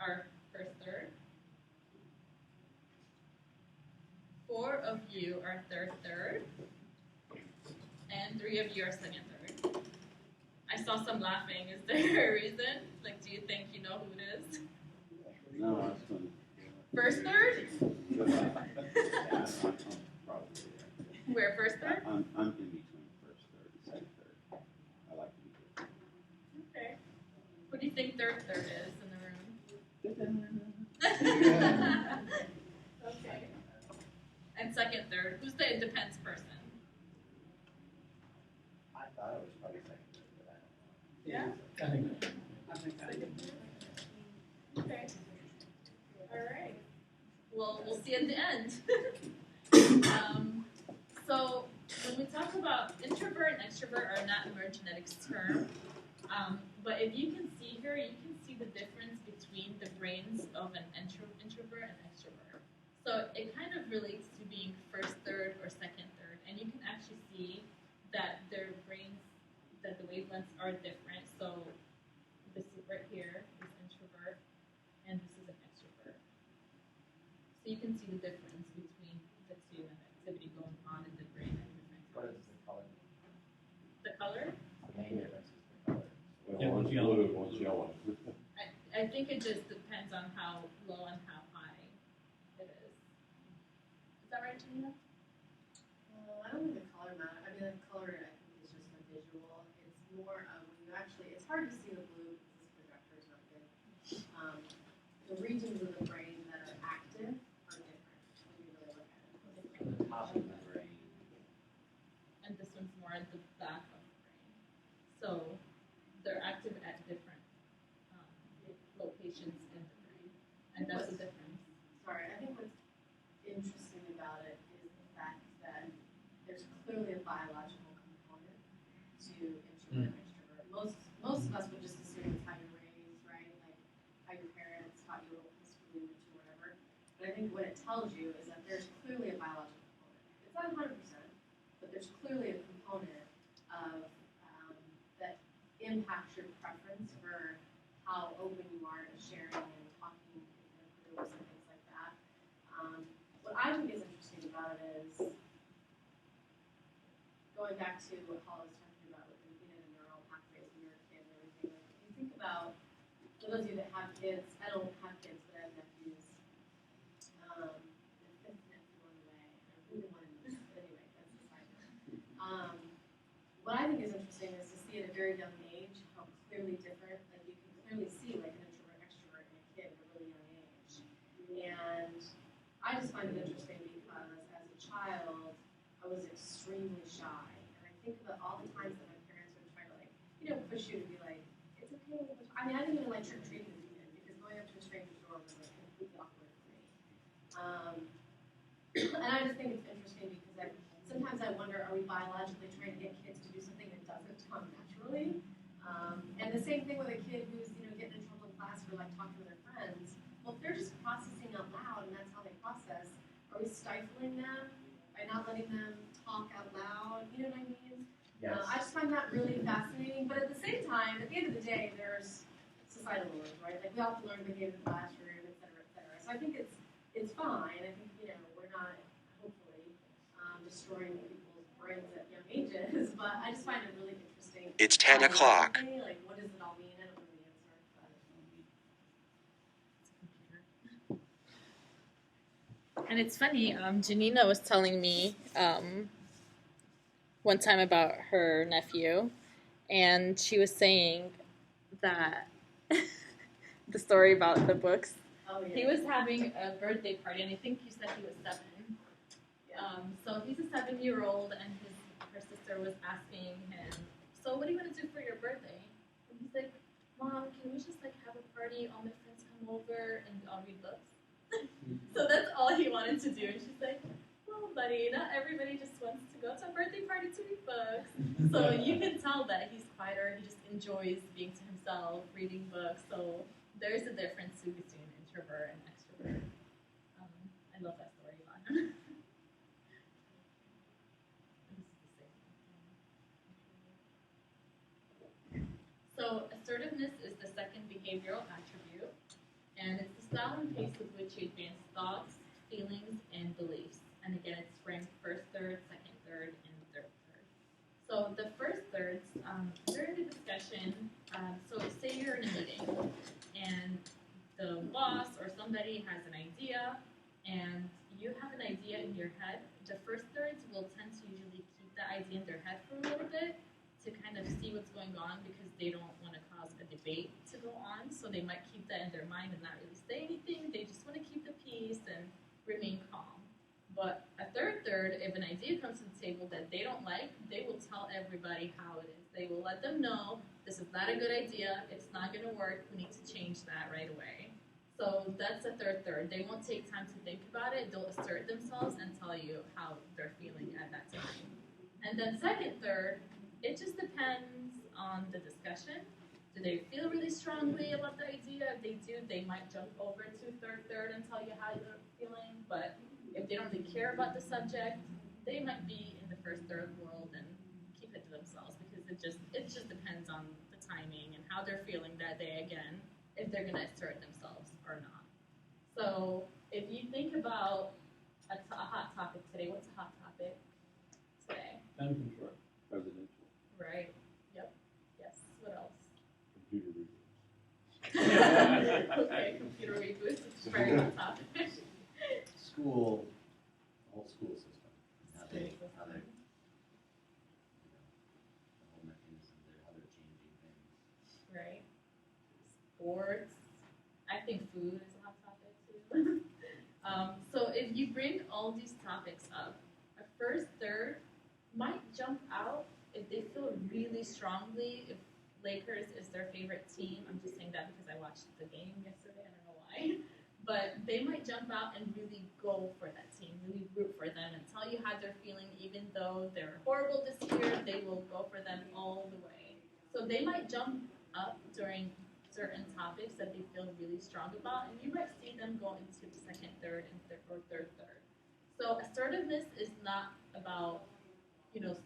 are first third. 4 of you are third third, and 3 of you are second third. I saw some laughing. Is there a reason? Like, do you think you know who it is? No, I was going First third? I'm probably there. We're first third? I'm in between first third and second third. I like to be first. Okay. Who do you think third third is in the room? Okay. And second third, who's the it depends person? I thought it was probably second third, but I Yeah? I think Okay. All right. Well, we'll see at the end. So when we talk about introvert and extrovert are not emergenetics terms, but if you can see here, you can see the difference between the brains of an introvert and extrovert. So it kind of relates to being first third or second third, and you can actually see that their brains, that the wavelengths are different. So this is right here is introvert, and this is an extrovert. So you can see the difference between the two and the activity going on in the brain at different what times. is the color? The color? The main difference is the color. Yeah, One's one's yellow. blue, one's yellow. I think it just depends on how low and how high it is. Is that right, Janina? I don't think the color matters. I mean, the color I think is just a visual. It's more when you actually. It's hard to see the blue because this projector is not good. The regions of the brain that are active are different when you really look at it. From the top of the brain. And this one's more at the back of the brain. So they're active at different locations in the brain. And that's the difference. Sorry, I think what's interesting about it is the fact that there's clearly a biological component to introvert and extrovert. Most of us would just assume it's how you're raised, right? Like how your parents taught you what was to do or whatever. But I think what it tells you is that there's clearly a biological component. It's not 100%, but there's clearly a component of that impacts your preference for how open you are to sharing and talking in groups and things like that. What I think is interesting about it is going back to what Paul was talking about with the neural pathways when you're a kid and everything. Like, if you think about, for those of you that have kids, I don't have kids, but I have nephews. The fifth nephew on the way. I really wanted to miss it, but anyway, that's the side note. What I think is interesting is to see at a very young age how clearly different, like you can clearly see like an introvert, extrovert in a kid at a really young age. And I just find it interesting because as a child, I was extremely shy. And I think about all the times that my parents would try to like, push you to be like, it's okay. I mean, I didn't even like trick-or-treating as a kid because going up to a stranger's door was like completely awkward for me. And I just think it's interesting because sometimes I wonder, are we biologically trying to get kids to do something that doesn't come naturally? And the same thing with a kid who's, getting in trouble in class for like talking to their friends. Well, if they're just processing out loud and that's how they process, are we stifling them by not letting them talk out loud? You know what I mean? Yes. I just find that really fascinating. But at the same time, at the end of the day, there's societal norms, right? Like we all have to learn to behave in the classroom, et cetera, et cetera. So I think it's fine. I think, we're not, hopefully, destroying people's brains at young ages. But I just find it really interesting. It's 10 o'clock. Like, what does it all mean? I don't know the answer. And it's funny, Janina was telling me one time about her nephew, and she was saying that the story about the books. Oh, yeah. He was having a birthday party, and I think you said he was 7. So he's a 7-year-old, and her sister was asking him, so what do you want to do for your birthday? And he's like, Mom, can we just like have a party, all my friends come over, and we all read books? So that's all he wanted to do. And she's like, well, buddy, not everybody just wants to go to a birthday party to read books. So you can tell that he's quieter. He just enjoys being to himself, reading books. So there's a difference between introvert and extrovert. I love that story about him. So assertiveness is the second behavioral attribute, and it's the style and pace with which you advance thoughts, feelings, and beliefs. And again, it's ranked first third, second third, and third third. So the first thirds, during the discussion, so say you're in a meeting, and the boss or somebody has an idea, and you have an idea in your head. The first thirds will tend to usually keep the idea in their head for a little bit, to kind of see what's going on because they don't want to cause a debate to go on. So they might keep that in their mind and not really say anything. They just want to keep the peace and remain calm. But a third, if an idea comes to the table that they don't like, they will tell everybody how it is. They will let them know, this is not a good idea, it's not going to work, we need to change that right away. So that's a third. They won't take time to think about it. They'll assert themselves and tell you how they're feeling at that time. And then second, third, it just depends on the discussion. Do they feel really strongly about the idea? If they do, they might jump over to third and tell you how they're feeling. But if they don't really care about the subject, they might be in the first third world and keep it to themselves because it just depends on the timing and how they're feeling that day again, if they're going to assert themselves or not. So if you think about a hot topic today, what's a hot topic today? Gun control. Presidential. Right. Yep. Yes. What else? Computer reboots. Okay, computer reboots. It's a very hot topic. School, the whole school system, how they, the whole mechanism there, how they're changing things. Right. Sports. I think food is a hot topic too. So if you bring all these topics up, a first third might jump out if they feel really strongly, if Lakers is their favorite team. I'm just saying that because I watched the game yesterday, I don't know why. But they might jump out and really go for that team, really root for them and tell you how they're feeling. Even though they're horrible this year, they will go for them all the way. So they might jump up during certain topics that they feel really strong about, and you might see them go into the second, third, and third. So assertiveness is not about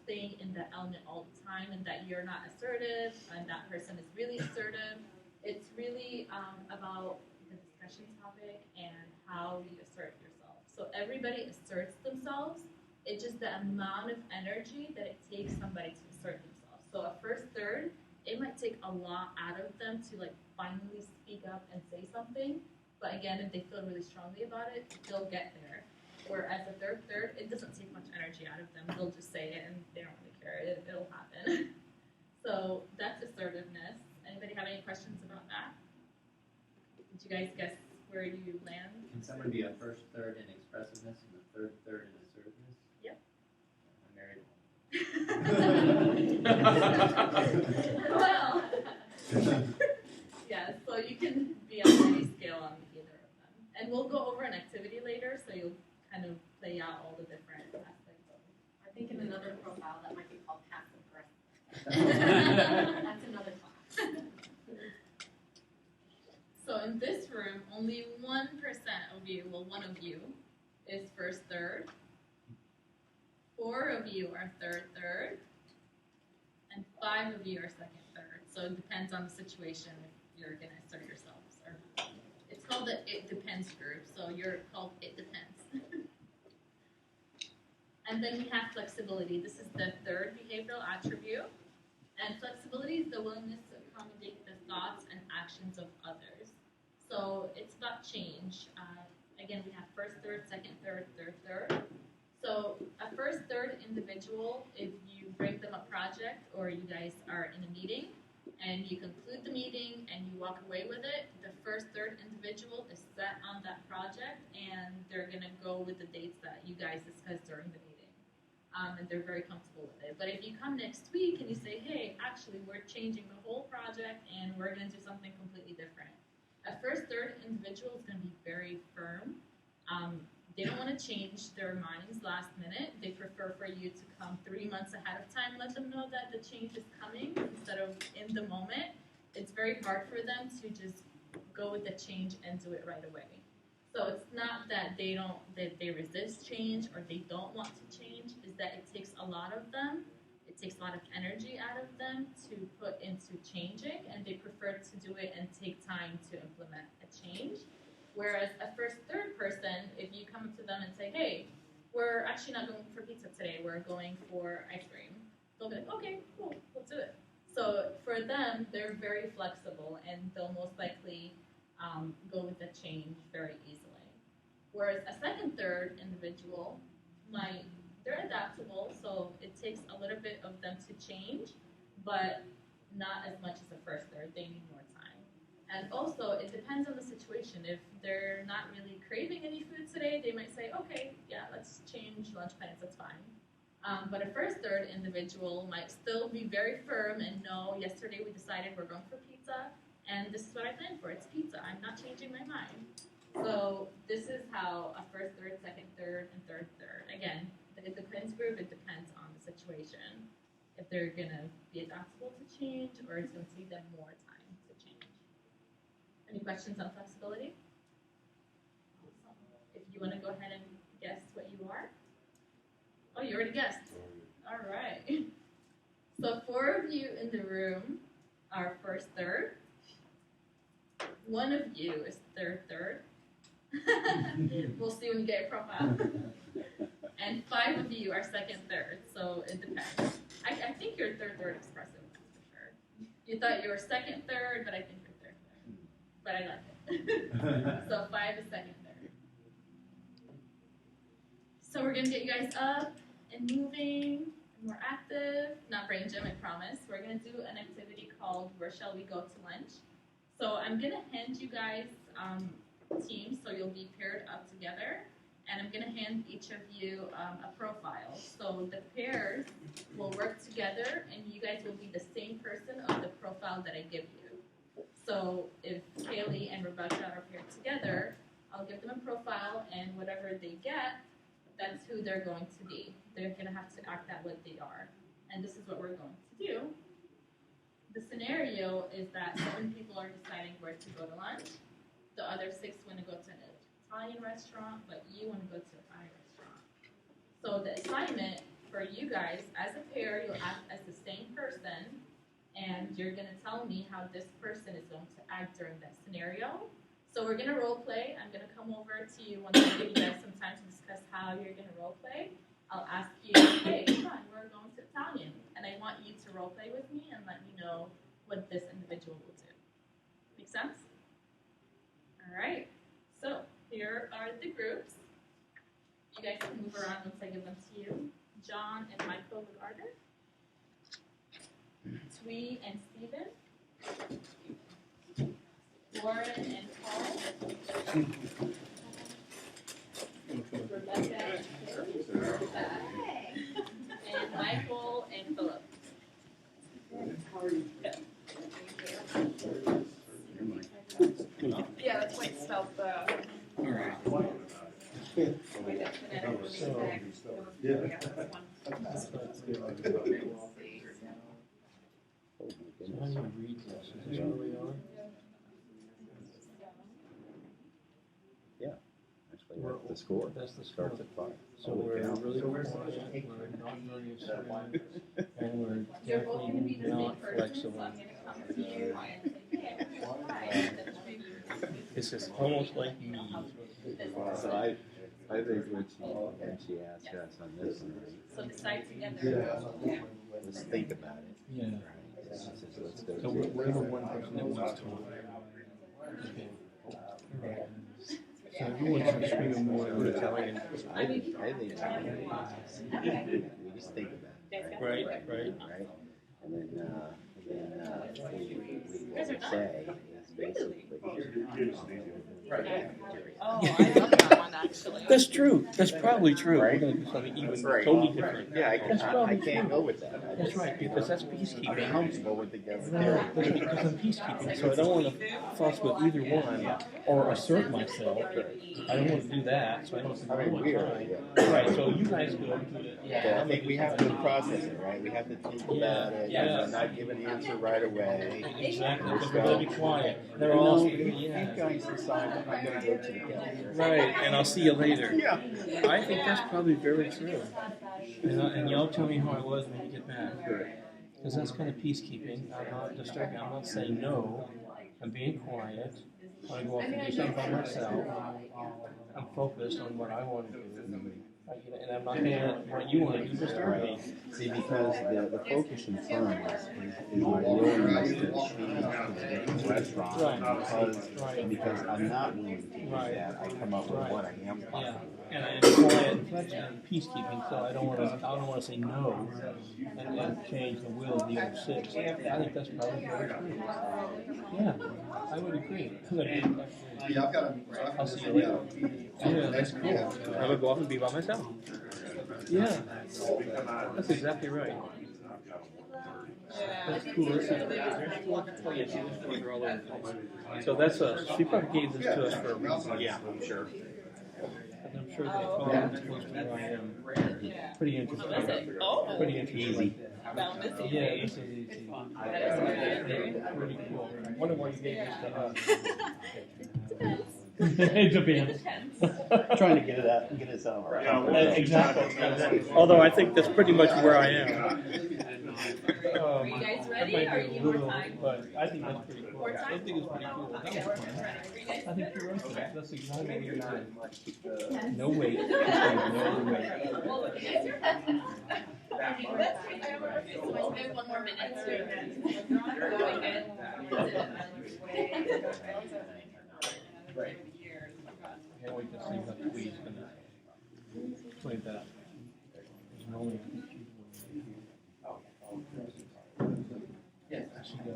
staying in that element all the time, and that you're not assertive, and that person is really assertive. It's really about the discussion topic and how you assert yourself. So everybody asserts themselves. It's just the amount of energy that it takes somebody to assert themselves. So a first, third, it might take a lot out of them to finally speak up and say something. But again, if they feel really strongly about it, they'll get there. Whereas a third, it doesn't take much energy out of them. They'll just say it and they don't really care. It'll happen. So that's assertiveness. Anybody have any questions about that? Did you guys guess where you land? Can someone be a first, third in expressiveness and a third, in assertiveness? Yep. I'm married. Well, yeah, so you can be on any scale on either of them. And we'll go over an activity later, so you'll kind of play out all the different aspects of it. I think in another profile that might be called passive aggressive. That's another class. So in this room, only 1% of you, one of you, is first, third. 4 of you are third, and 5 of you are second, third. So it depends on the situation if you're going to assert yourselves or not. It's called the It Depends group, so you're called It Depends. And then we have flexibility. This is the third behavioral attribute. And flexibility is the willingness to accommodate the thoughts and actions of others. So it's about change. Again, we have first, third, second, third. So a first, third individual, if you bring them a project or you guys are in a meeting and you conclude the meeting and you walk away with it, the first, third individual is set on that project and they're going to go with the dates that you guys discussed during the meeting. And they're very comfortable with it. But if you come next week and you say, hey, actually, we're changing the whole project and we're going to do something completely different. A first, third individual is going to be very firm. They don't want to change their minds last minute. They prefer for you to come 3 months ahead of time, let them know that the change is coming instead of in the moment. It's very hard for them to just go with the change and do it right away. So it's not that they resist change or they don't want to change, is that it takes a lot of them. It takes a lot of energy out of them to put into changing, and they prefer to do it and take time to implement a change. Whereas a first, third person, if you come to them and say, hey, we're actually not going for pizza today, we're going for ice cream, they'll be like, okay, cool, let's do it. So for them, they're very flexible, and they'll most likely go with the change very easily. Whereas a second, third individual they're adaptable, so it takes a little bit of them to change, but not as much as a first, third. They need more time. And also, it depends on the situation. If they're not really craving any food today, they might say, okay, yeah, let's change lunch plans, that's fine. But a first, third individual might still be very firm and know, yesterday we decided we're going for pizza, and this is what I planned for. It's pizza. I'm not changing my mind. So this is how a first, third, second, third, and third. Again, it depends group. It depends on the situation. If they're going to be adaptable to change, or it's going to take them more time to change. Any questions on flexibility? If you want to go ahead and guess what you are. Oh, you already guessed. All right. So 4 of you in the room are first, third. 1 of you is third. We'll see when you get your profile. And 5 of you are second, third. So it depends. I think you're third expressive, that's for sure. You thought you were second, third, but I think you're third. But I like it. So 5 is second, third. So we're gonna get you guys up and moving, and more active. Not brain gym, I promise. We're gonna do an activity called Where Shall We Go to Lunch? So I'm gonna hand you guys teams, so you'll be paired up together, and I'm gonna hand each of you a profile. So the pairs will work together, and you guys will be the same person of the profile that I give you. So if Kaylee and Rebecca are paired together, I'll give them a profile, and whatever they get, that's who they're going to be. They're going to have to act out what they are. And this is what we're going to do. The scenario is that 7 people are deciding where to go to lunch. The other 6 want to go to an Italian restaurant, but you want to go to a Thai restaurant. So the assignment for you guys, as a pair, you'll act as the same person, and you're going to tell me how this person is going to act during that scenario. So we're going to role play. I'm going to come over to you once I give you guys some time to discuss how you're going to role play. I'll ask you, hey, come on, we're going to Italian. And I want you to role play with me and let me know what this individual will do. Make sense? All right. So here are the groups. You guys can move around once I give them to you. John and Michael Lagarder. Twee and Stephen. Warren and Paul. Rebecca and Michael and Philip. Yeah, that's why it's spelled the. All right. So how do you read this? Is this where we are? Actually, that's the score. That's the score. Starts at 5. So we're really quiet, we're not very strong, and we're You're both going to be definitely the same not person, so flexible. I'm going to come to you and say, hey, hi. This is almost like me. So I think when she asked us on this one, So decide together. let's think about it. Yeah. Right? She says, let's go So to we're the one person that wants to. Okay. Right. So you want to scream more Italian. I think we just think about it. Right, right. Right? And then we what we say is basically Oh, I love that one actually. That's true. That's probably true. Right. We're going to do something even Right. totally different. Yeah, That's I probably can't true. go with that. That's right, because that's I'm peacekeeping. comfortable with the guest. Right, because I'm peacekeeping, so I don't want to fuss with either one or assert myself. I don't want to do that, so I don't have to know my time. Right, so you guys go to it. Yeah, I think we have to process it, right? We have to think about it, Yeah. and not give an answer right away. Exactly, because we're going to be quiet. They're all, You guys decide I'm going to go to the calendar. right, and I'll see you later. Yeah. I think that's probably very true. And y'all tell me how I was when you get back. Because that's kind of peacekeeping. I'm not distracting. I'm not saying no. I'm being quiet. I go off and do something by myself. I'm focused on what I want to do. And I'm not going to let what you want to do disturb me. See, because the focus in firm is my willingness to choose to the restaurant because I'm not willing to do that. I come up with what I am Yeah, comfortable and I'm quiet and flexible and peacekeeping, so I don't want to say no and change the will of the other 6. I think that's probably very true. Yeah, I would agree. I'll see you later. Yeah, that's cool. I would go off and be by myself. Yeah, that's exactly right. That's cool. There's 4. Oh, yeah, see, there's 4 are all over the place. So that's us. She probably gave this to us for a reason. Yeah, I'm sure. And I'm sure they follow this close to where I am. Pretty interesting. Pretty interesting. Found this easy. Yeah, this is easy. That is very Pretty cool. I wonder why you gave this to us. It It depends. Trying to get it out, get us out. Exactly. Although I think that's pretty much where I am. Are you guys ready, or are you more time? But I think that's pretty cool. More time? I think it's pretty cool. That was fun. I think you're right. That's exactly what you're doing. No wait. No wait. Well, you guys are that's great. So we have 1 more minute to go ahead. Right. Can't wait to see how Twee's gonna play that. There's no way. Yeah, she go.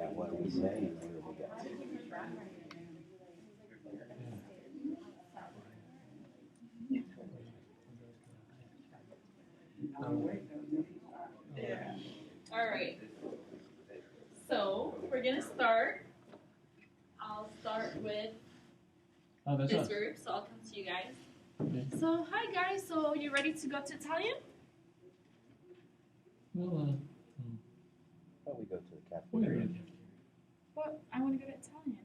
At what we say and where we go. All right. So we're gonna start. I'll start with Oh, that's this us. group, so I'll come to you guys. Okay. So, hi guys. So, you ready to go to Italian? Well, Why don't we go to the we're cafeteria? gonna get Well, I want to go to Italian.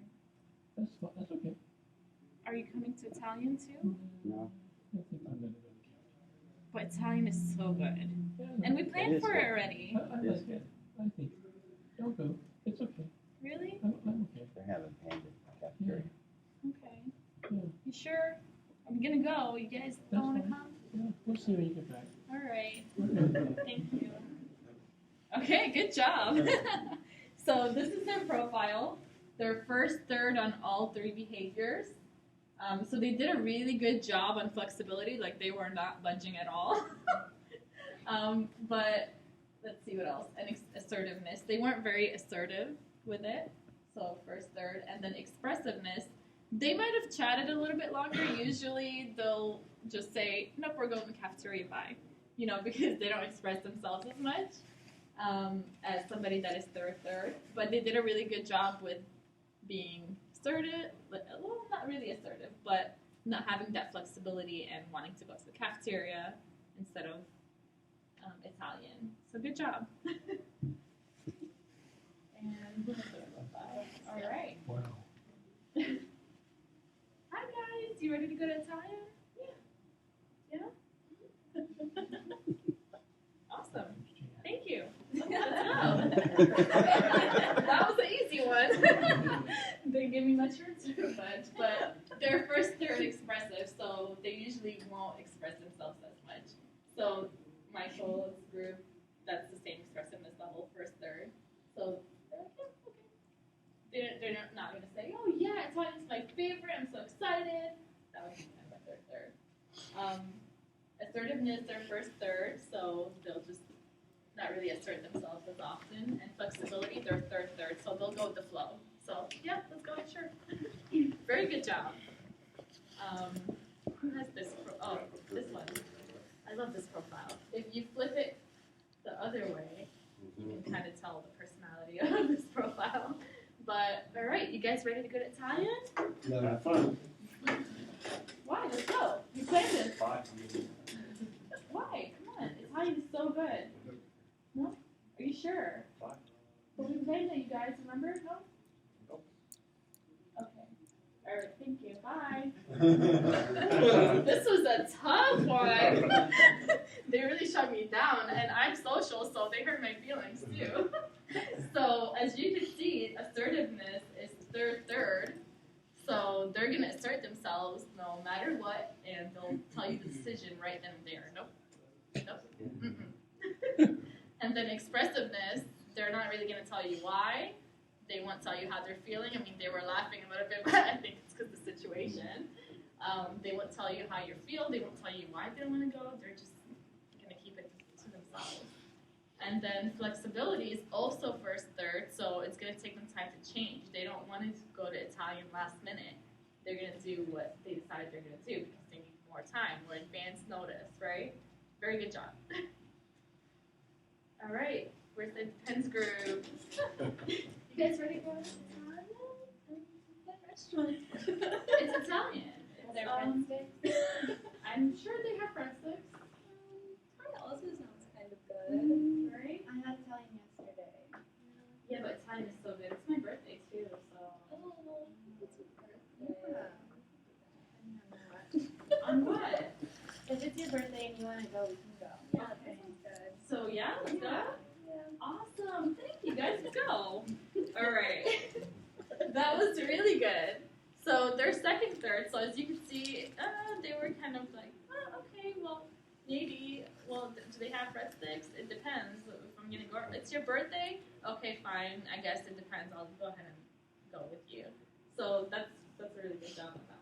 That's okay. Are you coming to Italian too? No. I think I'm gonna go. But Italian is so good. Yeah, And we It planned is for good. it already. I like it. I think. Don't go. It's okay. Really? I'm okay. They're having panda in the cafeteria. Okay. Yeah. You sure? I'm gonna go. You guys That's don't want to fine. come? Yeah, we'll see when you get back. All right. Okay. Thank you. Okay, good job. So this is their profile. They're first, third on all 3 behaviors. So they did a really good job on flexibility. Like they were not budging at all. But let's see what else. And assertiveness. They weren't very assertive with it. So first, third, and then expressiveness. They might have chatted a little bit longer. Usually they'll just say, nope, we're going to the cafeteria, bye. You know, because they don't express themselves as much as somebody that is third. But they did a really good job with being assertive, well, not really assertive, but not having that flexibility and wanting to go to the cafeteria instead of Italian. So good job. And who has their profile? All right. Wow. Hi guys, you ready to go to Italian? Yeah. Awesome. Thank you. Let's go. That was an easy one. They give me much room to budge, but they're first, third expressive, so they usually won't express themselves as much. So Michael's group, that's the same expressiveness level, first, third. So they're like, yeah, okay. They're not going to say, oh yeah, Italian's my favorite, I'm so excited. That would be kind of my third. Assertiveness, they're first, third, so they'll just not really assert themselves as often. And flexibility, they're third, so they'll go with the flow. So, yeah, let's go, sure. Very good job. Who has this? This one. I love this profile. If you flip it the other way, you can kind of tell the personality of this profile. But, all right, you guys ready to go to Italian? No, have fun. Why? Let's go. You planned this. Bye. Why? Come on. Italian is so good. No? Are you sure? Fine. But we played it, you guys. Remember? No? Nope. Okay. All right. Thank you. Bye. This was a tough one. They really shut me down, and I'm social, so they hurt my feelings too. So as you can see, assertiveness is third. So they're gonna assert themselves no matter what, and they'll tell you the decision right then and there. Nope. Mm-mm. And then expressiveness, they're not really gonna tell you why. They won't tell you how they're feeling. I mean, they were laughing a little bit, but I think it's because of the situation. They won't tell you how you feel. They won't tell you why they don't want to go. They're just going to keep it to themselves. And then flexibility is also first, third, so it's going to take them time to change. They don't want to go to Italian last minute. They're going to do what they decide they're going to do because they need more time, more advance notice, right? Very good job. All right, where's the Depends group? You guys ready to go to Italian? That restaurant. It's Italian. Is there breadsticks? I'm sure they have breadsticks. That also sounds kind of good. Right? I had Italian yesterday. Yeah, but Italian is so good. It's my birthday too, so. Oh, it's your birthday. Yeah. On what? If it's your birthday and you want to go, we can go. Yeah, that sounds good. So yeah, let's go. Yeah. Awesome. Thank you guys. Let's go. All right. That was really good. So they're second, third. So as you can see, they were kind of like, oh, okay, well, maybe. Well, do they have breadsticks? It depends. If I'm gonna go, it's your birthday. Okay, fine. I guess it depends. I'll go ahead and go with you. So that's a really good job on that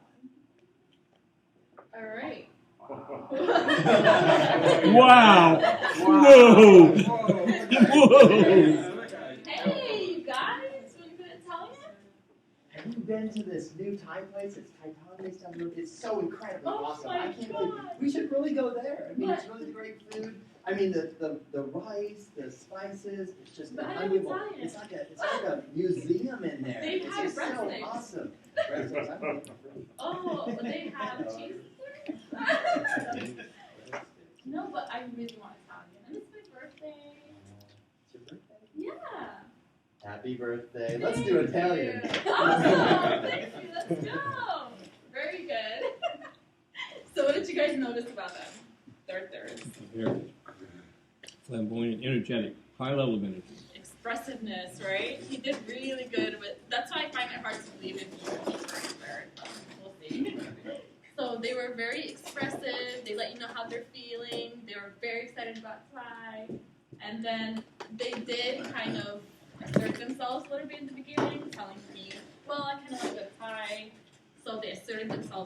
one. All right. Wow! Whoa! Whoa! Hey, you guys, want to go to Italian? Have you been to this new Thai place? It's Thai based down the road. It's so incredibly Oh awesome. my I can't God. believe we should really go there. I mean, But- it's really great food. I mean, the rice, the spices, it's just But I have unbelievable. Italian. It's like a museum in there. They It's have just so breadsticks. awesome. Breadsticks, I'm looking for them. Oh, they have cheese. birthday. Let's do Italian. Awesome! Thank you. Let's go. Very good. So, what did you guys notice about them? Their thirds. Very flamboyant, energetic, high level of energy. Expressiveness, right? He did really good with. That's why I find it hard to believe in you. We'll see. So they were very expressive. They let you know how they're feeling. They were very excited about Ty. And then they did kind of assert themselves a little bit in the beginning, telling me, well, I kind of like the Ty. So they asserted themselves